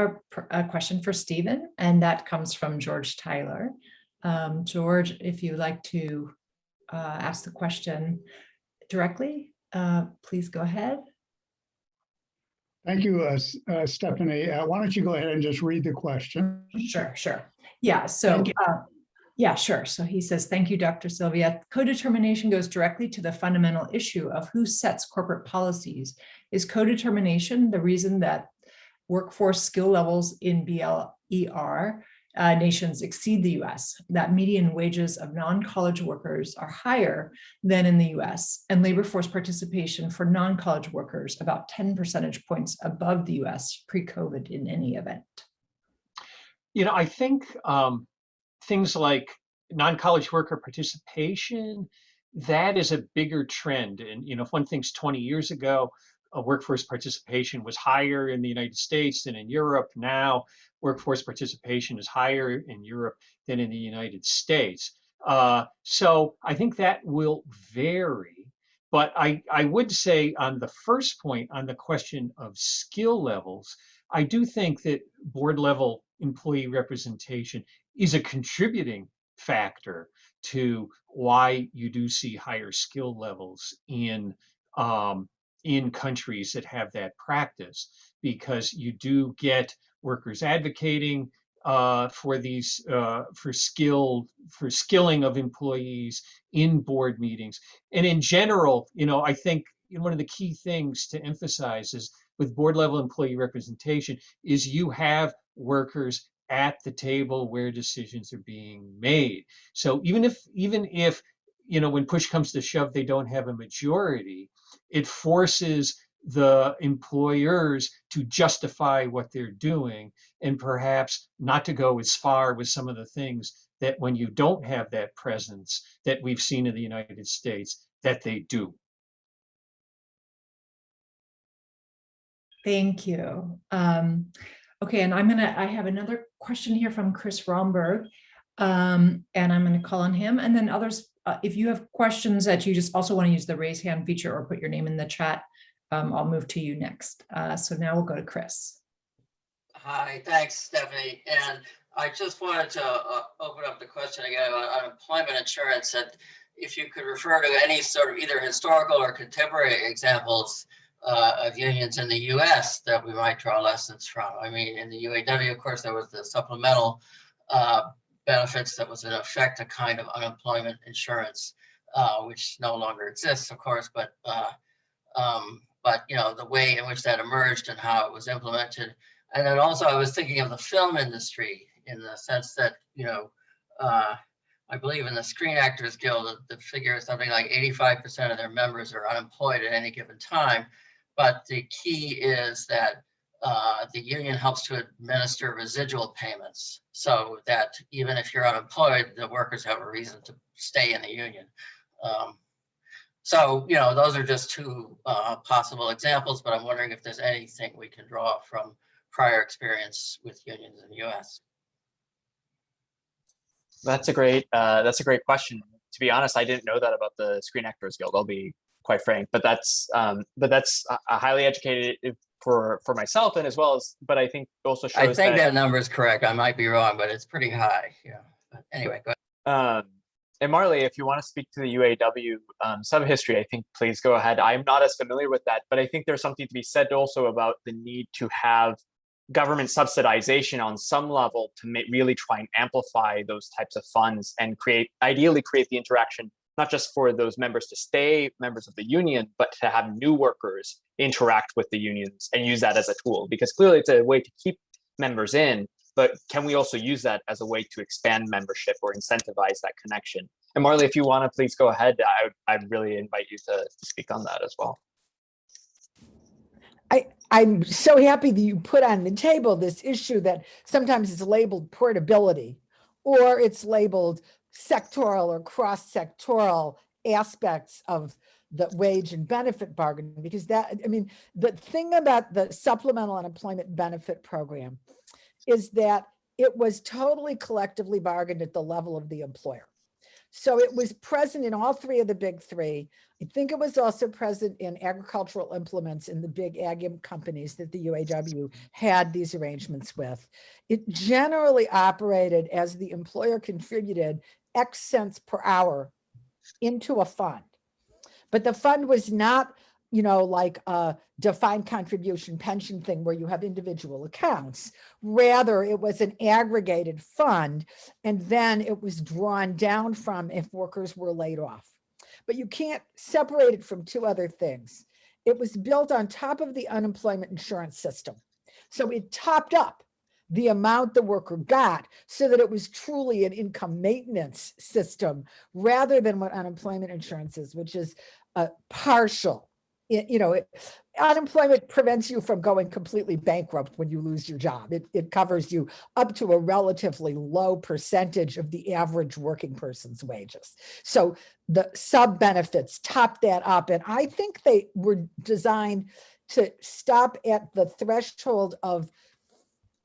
S2: a question for Stephen, and that comes from George Tyler. George, if you'd like to ask the question directly, please go ahead.
S7: Thank you, Stephanie. Why don't you go ahead and just read the question?
S2: Sure. Yeah, so yeah, sure. So he says, thank you, Dr. Silvia. Co-determination goes directly to the fundamental issue of who sets corporate policies. Is co-determination the reason that workforce skill levels in BLER nations exceed the US, that median wages of non-college workers are higher than in the US, and labor force participation for non-college workers about 10 percentage points above the US pre-COVID in any event?
S5: You know, I think things like non-college worker participation, that is a bigger trend. And, you know, if one thinks 20 years ago, workforce participation was higher in the United States than in Europe. Now, workforce participation is higher in Europe than in the United States. So I think that will vary. But I would say on the first point, on the question of skill levels, I do think that board level employee representation is a contributing factor to why you do see higher skill levels in countries that have that practice, because you do get workers advocating for these for skilling of employees in board meetings. And in general, you know, I think one of the key things to emphasize is with board level employee representation is you have workers at the table where decisions are being made. So even if you know, when push comes to shove, they don't have a majority, it forces the employers to justify what they're doing and perhaps not to go as far with some of the things that when you don't have that presence that we've seen in the United States, that they do.
S2: Thank you. Okay, and I have another question here from Chris Romberg, and I'm going to call on him, and then others, if you have questions that you just also want to use the raise hand feature or put your name in the chat, I'll move to you next. So now we'll go to Chris.
S8: Hi, thanks, Stephanie. And I just wanted to open up the question again about unemployment insurance, and if you could refer to any sort of either historical or contemporary examples of unions in the US that we might draw lessons from. I mean, in the UAW, of course, there was the supplemental benefits that was in effect a kind of unemployment insurance, which no longer exists, of course, but you know, the way in which that emerged and how it was implemented. And then also I was thinking of the film industry in the sense that, you know, I believe in the Screen Actors Guild, the figure is something like 85% of their members are unemployed at any given time. But the key is that the union helps to administer residual payments so that even if you're unemployed, the workers have a reason to stay in the union. So, you know, those are just two possible examples, but I'm wondering if there's anything we can draw from prior experience with unions in the US.
S3: That's a great question. To be honest, I didn't know that about the Screen Actors Guild. I'll be quite frank. But that's a highly educated for myself, and as well as, but I think also shows
S8: I think that number is correct. I might be wrong, but it's pretty high. Yeah. But anyway, go ahead.
S3: And Marley, if you want to speak to the UAW sub-history, I think please go ahead. I'm not as familiar with that, but I think there's something to be said also about the need to have government subsidization on some level to really try and amplify those types of funds and ideally create the interaction, not just for those members to stay members of the union, but to have new workers interact with the unions and use that as a tool, because clearly it's a way to keep members in, but can we also use that as a way to expand membership or incentivize that connection? And Marley, if you want to please go ahead, I'd really invite you to speak on that as well.
S9: I'm so happy that you put on the table this issue that sometimes is labeled portability, or it's labeled sectoral or cross-sectoral aspects of the wage and benefit bargaining, because that, I mean, the thing about the supplemental unemployment benefit program is that it was totally collectively bargained at the level of the employer. So it was present in all three of the big three. I think it was also present in agricultural implements in the big ag companies that the UAW had these arrangements with. It generally operated as the employer contributed X cents per hour into a fund. But the fund was not, you know, like a defined contribution pension thing where you have individual accounts. Rather, it was an aggregated fund, and then it was drawn down from if workers were laid off. But you can't separate it from two other things. It was built on top of the unemployment insurance system. So it topped up the amount the worker got so that it was truly an income maintenance system rather than what unemployment insurance is, which is a partial. You know, unemployment prevents you from going completely bankrupt when you lose your job. It covers you up to a relatively low percentage of the average working person's wages. So the sub benefits top that up. And I think they were designed to stop at the threshold of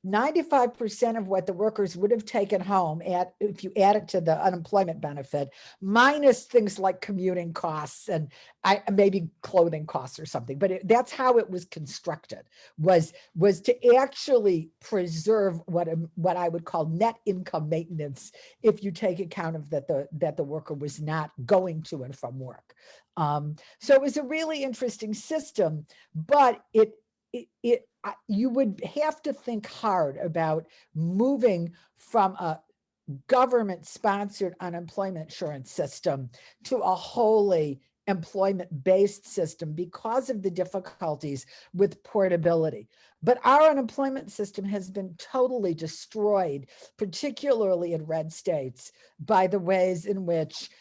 S9: 95% of what the workers would have taken home if you add it to the unemployment benefit, minus things like commuting costs and maybe clothing costs or something. But that's how it was constructed, was to actually preserve what I would call net income maintenance if you take account of that the worker was not going to and from work. So it was a really interesting system, but you would have to think hard about moving from a government-sponsored unemployment insurance system to a wholly employment-based system because of the difficulties with portability. But our unemployment system has been totally destroyed, particularly in red states, by the ways in which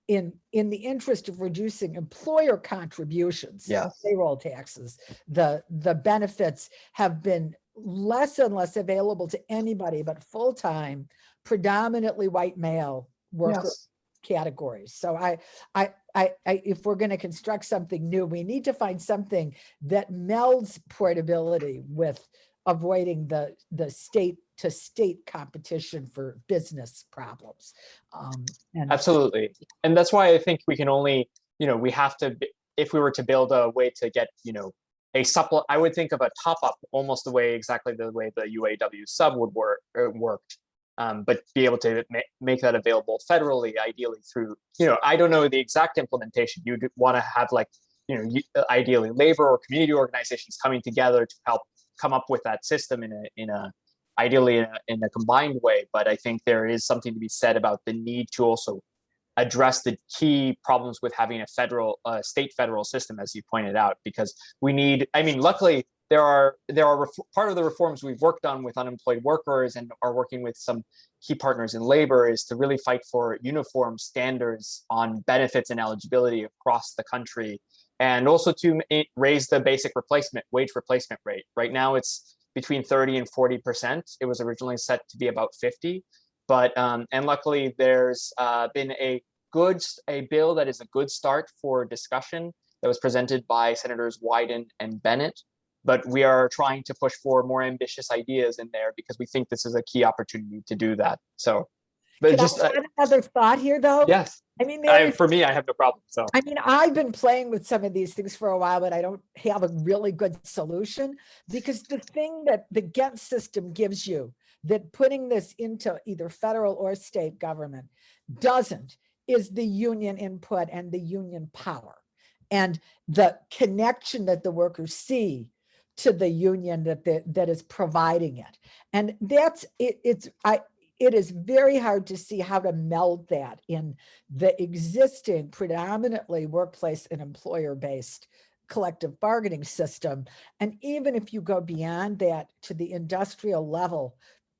S9: in the interest of reducing employer contributions, payroll taxes, the benefits have been less and less available to anybody but full-time, predominantly white male worker categories. So if we're going to construct something new, we need to find something that melds portability with avoiding the state to state competition for business problems.
S3: Absolutely. And that's why I think we can only, we have to, if we were to build a way to get, a I would think of a top up almost exactly the way the UAW sub would worked, but be able to make that available federally, ideally through, I don't know the exact implementation. You'd want to have ideally labor or community organizations coming together to help come up with that system ideally in a combined way. But I think there is something to be said about the need to also address the key problems with having a state federal system, as you pointed out, because we need, luckily there are part of the reforms we've worked on with unemployed workers and are working with some key partners in labor is to really fight for uniform standards on benefits and eligibility across the country, and also to raise the basic wage replacement rate. Right now it's between 30 and 40%. It was originally set to be about 50, but and luckily there's been a bill that is a good start for discussion that was presented by Senators Wyden and Bennett. But we are trying to push for more ambitious ideas in there because we think this is a key opportunity to do that. So But
S9: Can
S3: just
S9: I add another thought here, though?
S3: yes,
S9: I mean, there is
S3: for me, I have no problem. So
S9: I mean, I've been playing with some of these things for a while, but I don't have a really good solution, because the thing that the Ghent system gives you, that putting this into either federal or state government doesn't, is the union input and the union power and the connection that the workers see to the union that is providing it. And that's it. It is very hard to see how to meld that in the existing predominantly workplace and employer-based collective bargaining system. And even if you go beyond that to the industrial level,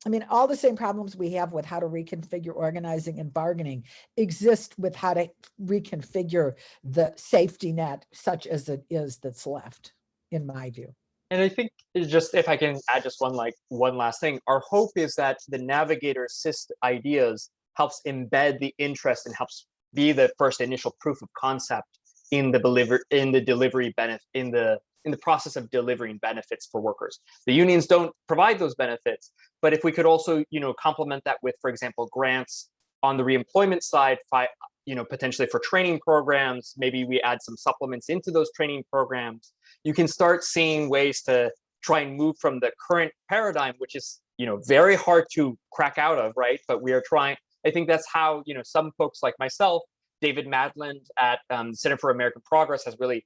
S9: I mean, all the same problems we have with how to reconfigure organizing and bargaining exist with how to reconfigure the safety net, such as it is that's left, in my view.
S3: and I think it's just, if I can add just one last thing, our hope is that the navigator assist ideas helps embed the interest and helps be the first initial proof of concept in the delivery benefit in the process of delivering benefits for workers. The unions don't provide those benefits, but if we could also, complement that with, for example, grants on the reemployment side, potentially for training programs, maybe we add some supplements into those training programs, you can start seeing ways to try and move from the current paradigm, which is, very hard to crack out of, right? But we are trying. I think that's how, some folks like myself, David Madland at Center for American Progress, has really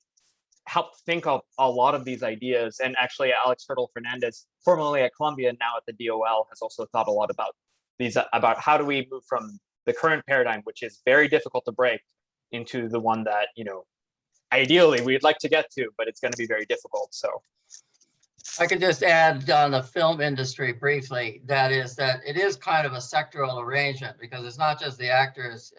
S3: helped think of a lot of these ideas. And actually, Alex Turtle Fernandez, formerly at Columbia, now at the DOL, has also thought a lot about about how do we move from the current paradigm, which is very difficult to break, into the one that, ideally we'd like to get to, but it's going to be very difficult. So
S8: I could just add on the film industry briefly, that it is kind of a sectoral arrangement, because it's not just the actors,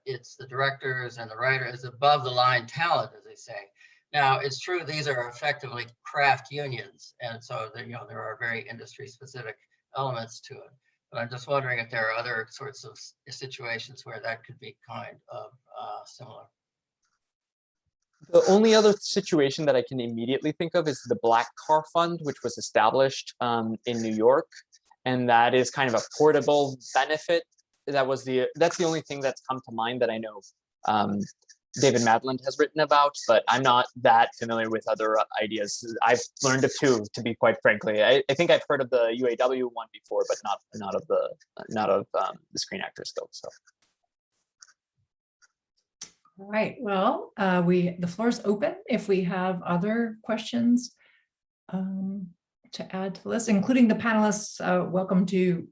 S8: it's the directors and the writers, above the line talent, as they say. Now, it's true, these are effectively craft unions, and so there are very industry specific elements to it. But I'm just wondering if there are other sorts of situations where that could be kind of similar.
S3: the only other situation that I can immediately think of is the Black Car Fund, which was established in New York, and that is kind of a portable benefit. That's the only thing that's come to mind that I know David Madland has written about, but I'm not that familiar with other ideas. I've learned of two, to be quite frankly. I think I've heard of the UAW one before, but not of the Screen Actors Guild. So.
S2: All right, well, the floor is open if we have other questions to add to the list, including the panelists. Welcome to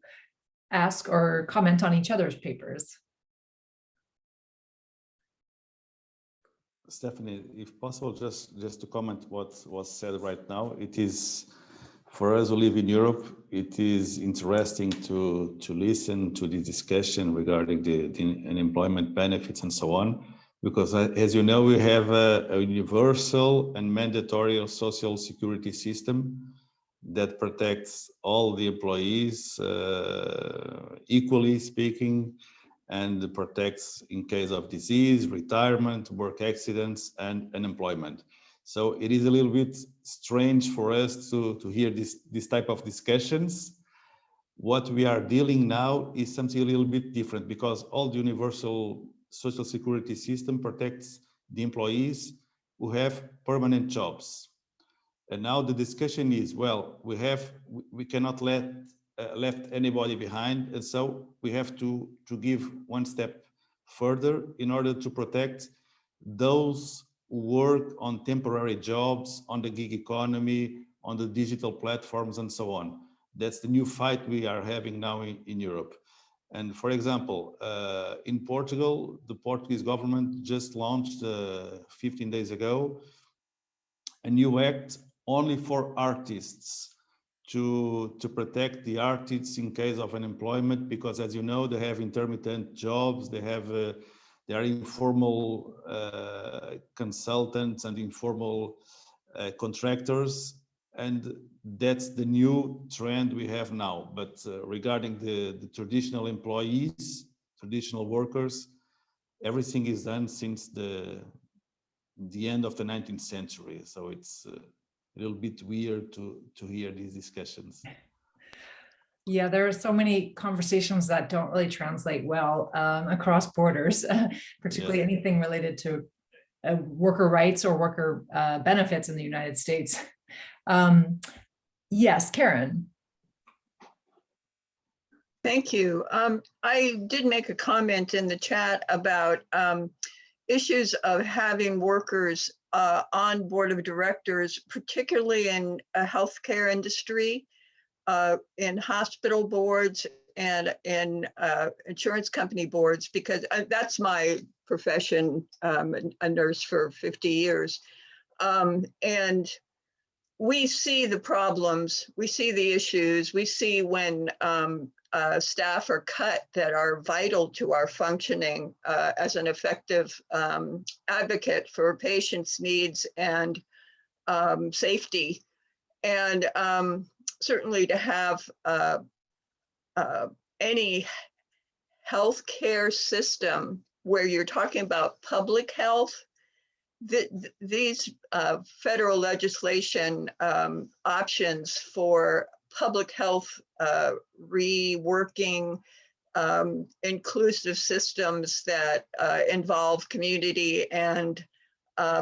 S2: ask or comment on each other's papers.
S4: Stephanie, if possible, just to comment what was said right now. It is, for us who live in Europe, it is interesting to listen to the discussion regarding the unemployment benefits and so on, because as you know, we have a universal and mandatory social security system that protects all the employees equally speaking, and protects in case of disease, retirement, work accidents, and unemployment. So it is a little bit strange for us to hear this type of discussions. What we are dealing now is something a little bit different, because all the universal social security system protects the employees who have permanent jobs. And now the discussion is, well, we cannot left anybody behind, and so we have to give one step further in order to protect those who work on temporary jobs, on the gig economy, on the digital platforms, and so on. That's the new fight we are having now in Europe. And for example, in Portugal, the Portuguese government just launched 15 days ago a new act only for artists, to protect the artists in case of unemployment, because as you know, they have intermittent jobs, they are informal consultants and informal contractors, and that's the new trend we have now. But regarding the traditional employees, traditional workers, everything is done since the end of the 19th century. So it's a little bit weird to hear these discussions.
S2: Yeah, there are so many conversations that don't really translate well across borders, particularly anything related to worker rights or worker benefits in the United States. Yes, Karen.
S10: Thank you. I did make a comment in the chat about issues of having workers on board of directors, particularly in a healthcare industry, in hospital boards and in insurance company boards, because that's my profession, a nurse for 50 years. And we see the problems, we see the issues, we see when staff are cut that are vital to our functioning as an effective advocate for patients' needs and safety. And certainly to have any healthcare system where you're talking about public health, these federal legislation options for public health reworking, inclusive systems that involve community and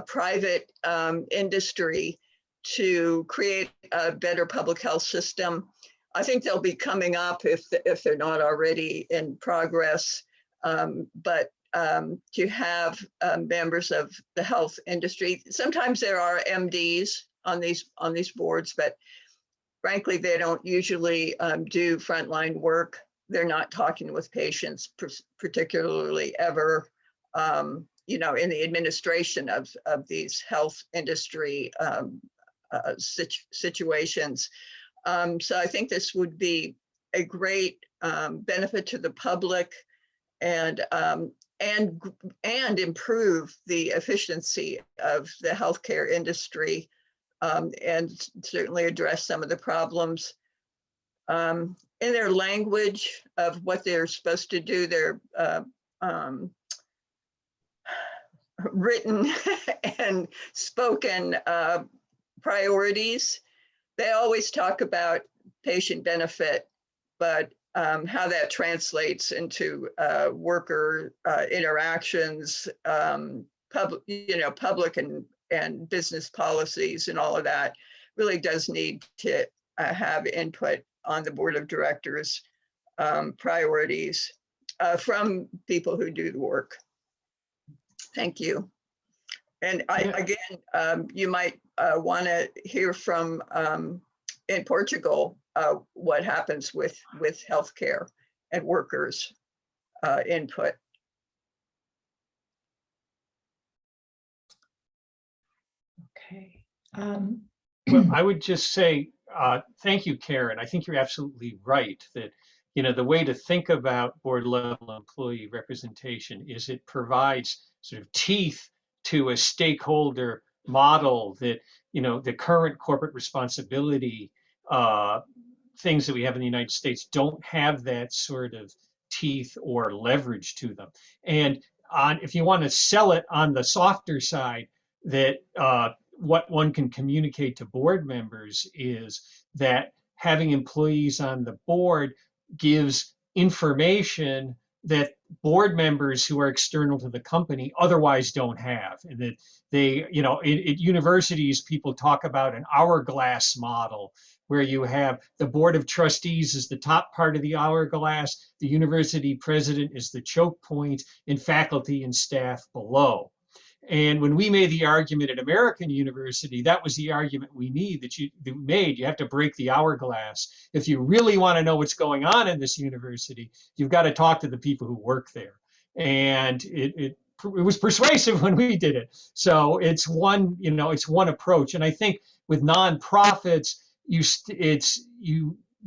S10: private industry to create a better public health system. I think they'll be coming up if they're not already in progress. But to have members of the health industry, sometimes there are MDs on these boards, but frankly, they don't usually do frontline work. They're not talking with patients, particularly ever, you know, in the administration of these health industry situations. So I think this would be a great benefit to the public and improve the efficiency of the healthcare industry, and certainly address some of the problems in their language of what they're supposed to do. Their written and spoken priorities. They always talk about patient benefit, but how that translates into worker interactions, public and business policies and all of that really does need to have input on the board of directors priorities from people who do the work. Thank you. And again, you might want to hear from in Portugal what happens with healthcare and workers input.
S2: Okay.
S5: Well, I would just say thank you, Karen. I think you're absolutely right that, you know, the way to think about board level employee representation is it provides sort of teeth to a stakeholder model that, you know, the current corporate responsibility things that we have in the United States don't have that sort of teeth or leverage to them. And if you want to sell it on the softer side, that what one can communicate to board members is that having employees on the board gives information that board members who are external to the company otherwise don't have. And that they, you know, at universities, people talk about an hourglass model where you have the board of trustees is the top part of the hourglass, the university president is the choke point, and faculty and staff below. And when we made the argument at American University, that was the argument we made. You have to break the hourglass. If you really want to know what's going on in this university, you've got to talk to the people who work there. And it was persuasive when we did it. So it's one, you know, it's one approach. And I think with nonprofits, you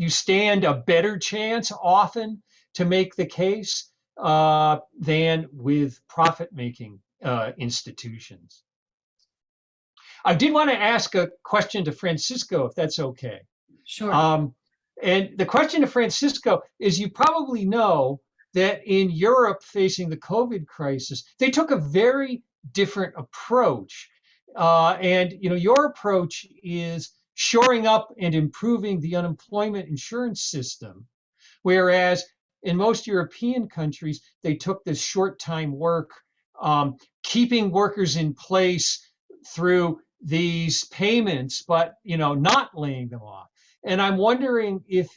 S5: stand a better chance often to make the case than with profit-making institutions. I did want to ask a question to Francisco, if that's okay.
S2: Sure.
S5: And the question to Francisco is, you probably know that in Europe facing the COVID crisis, they took a very different approach. And you know, your approach is shoring up and improving the unemployment insurance system. Whereas in most European countries, they took this short time work, keeping workers in place through these payments, but not laying them off. And I'm wondering if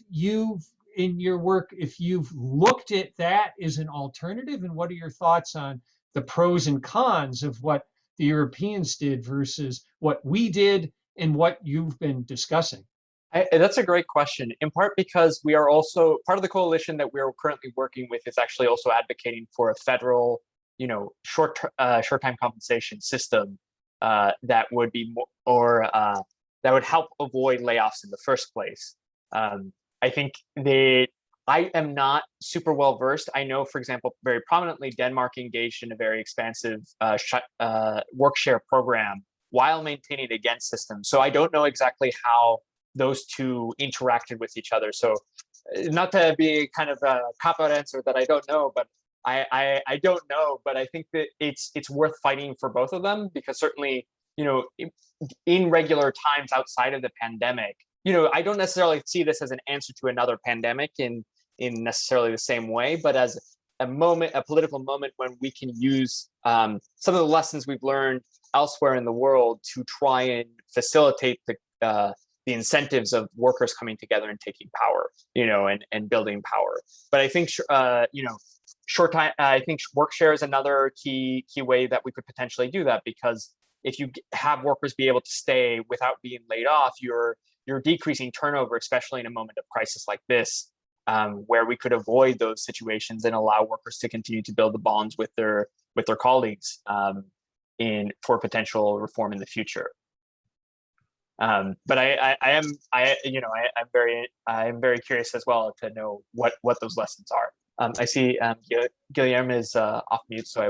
S5: in your work, if you've looked at that as an alternative, and what are your thoughts on the pros and cons of what the Europeans did versus what we did and what you've been discussing?
S3: That's a great question, in part because we are also part of the coalition that we're currently working with is actually also advocating for a federal, short-time compensation system that would be more, or that would help avoid layoffs in the first place. I think I am not super well versed. I know, for example, very prominently, Denmark engaged in a very expansive work share program while maintaining a Ghent system. So I don't know exactly how those two interacted with each other. So not to be kind of a cop-out answer that I don't know, but I don't know, but I think that it's worth fighting for both of them, because certainly, in regular times outside of the pandemic, I don't necessarily see this as an answer to another pandemic in necessarily the same way, but as a political moment when we can use some of the lessons we've learned elsewhere in the world to try and facilitate the incentives of workers coming together and taking power, and building power. But I think, short time, I think work share is another key way that we could potentially do that, because if you have workers be able to stay without being laid off, you're decreasing turnover, especially in a moment of crisis like this, where we could avoid those situations and allow workers to continue to build the bonds with their colleagues for potential reform in the future. But I'm very curious as well to know what those lessons are. I see Guilherme is off mute, so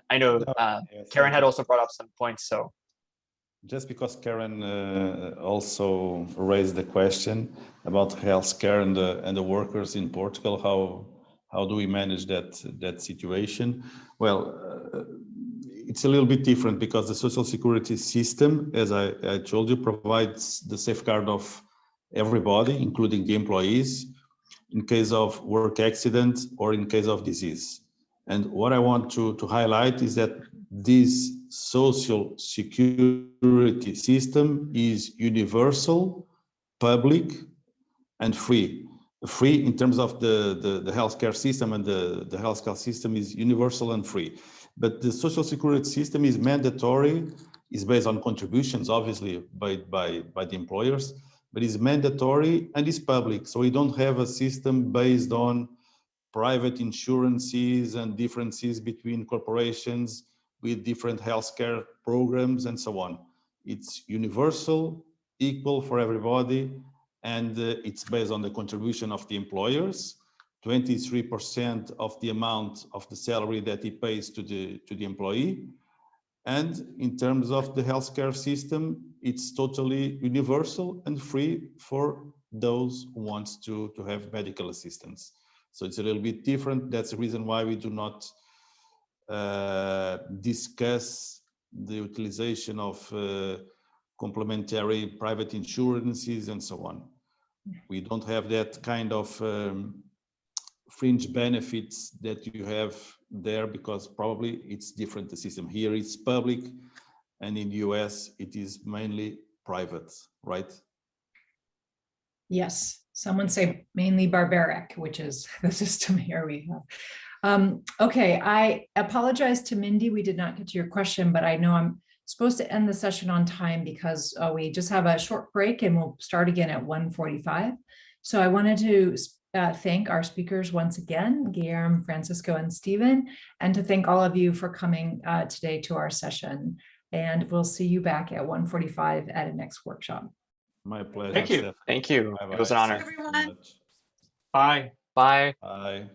S3: I know Karen had also brought up some points. So
S4: just because Karen also raised the question about healthcare and the workers in Portugal, how do we manage that situation? Well, it's a little bit different because the social security system, as I told you, provides the safeguard of everybody, including the employees, in case of work accident or in case of disease. And what I want to highlight is that this social security system is universal, public, and free. Free in terms of the healthcare system, and the healthcare system is universal and free. But the social security system is mandatory, is based on contributions, obviously, by the employers, but is mandatory and is public. So we don't have a system based on private insurances and differences between corporations with different healthcare programs and so on. It's universal, equal for everybody, and it's based on the contribution of the employers. 23% of the amount of the salary that he pays to the employee. And in terms of the healthcare system, it's totally universal and free for those who want to have medical assistance. So it's a little bit different. That's the reason why we do not discuss the utilization of complementary private insurances and so on. We don't have that kind of fringe benefits that you have there, because probably it's different, the system. Here it's public, and in the US it is mainly private, right?
S2: Yes, someone say mainly barbaric, which is the system here we have. Okay, I apologize to Mindy, we did not get to your question, but I know I'm supposed to end the session on time because we just have a short break and we'll start again at 1:45. So I wanted to thank our speakers once again, Guilherme, Francisco, and Stephen, and to thank all of you for coming today to our session. And we'll see you back at 1:45 at a next workshop.
S4: My pleasure.
S5: Thank you.
S4: Steph.
S3: thank you.
S4: Bye-bye.
S3: It was an honor.
S1: Everyone.
S5: Bye.
S3: Bye.
S4: Bye.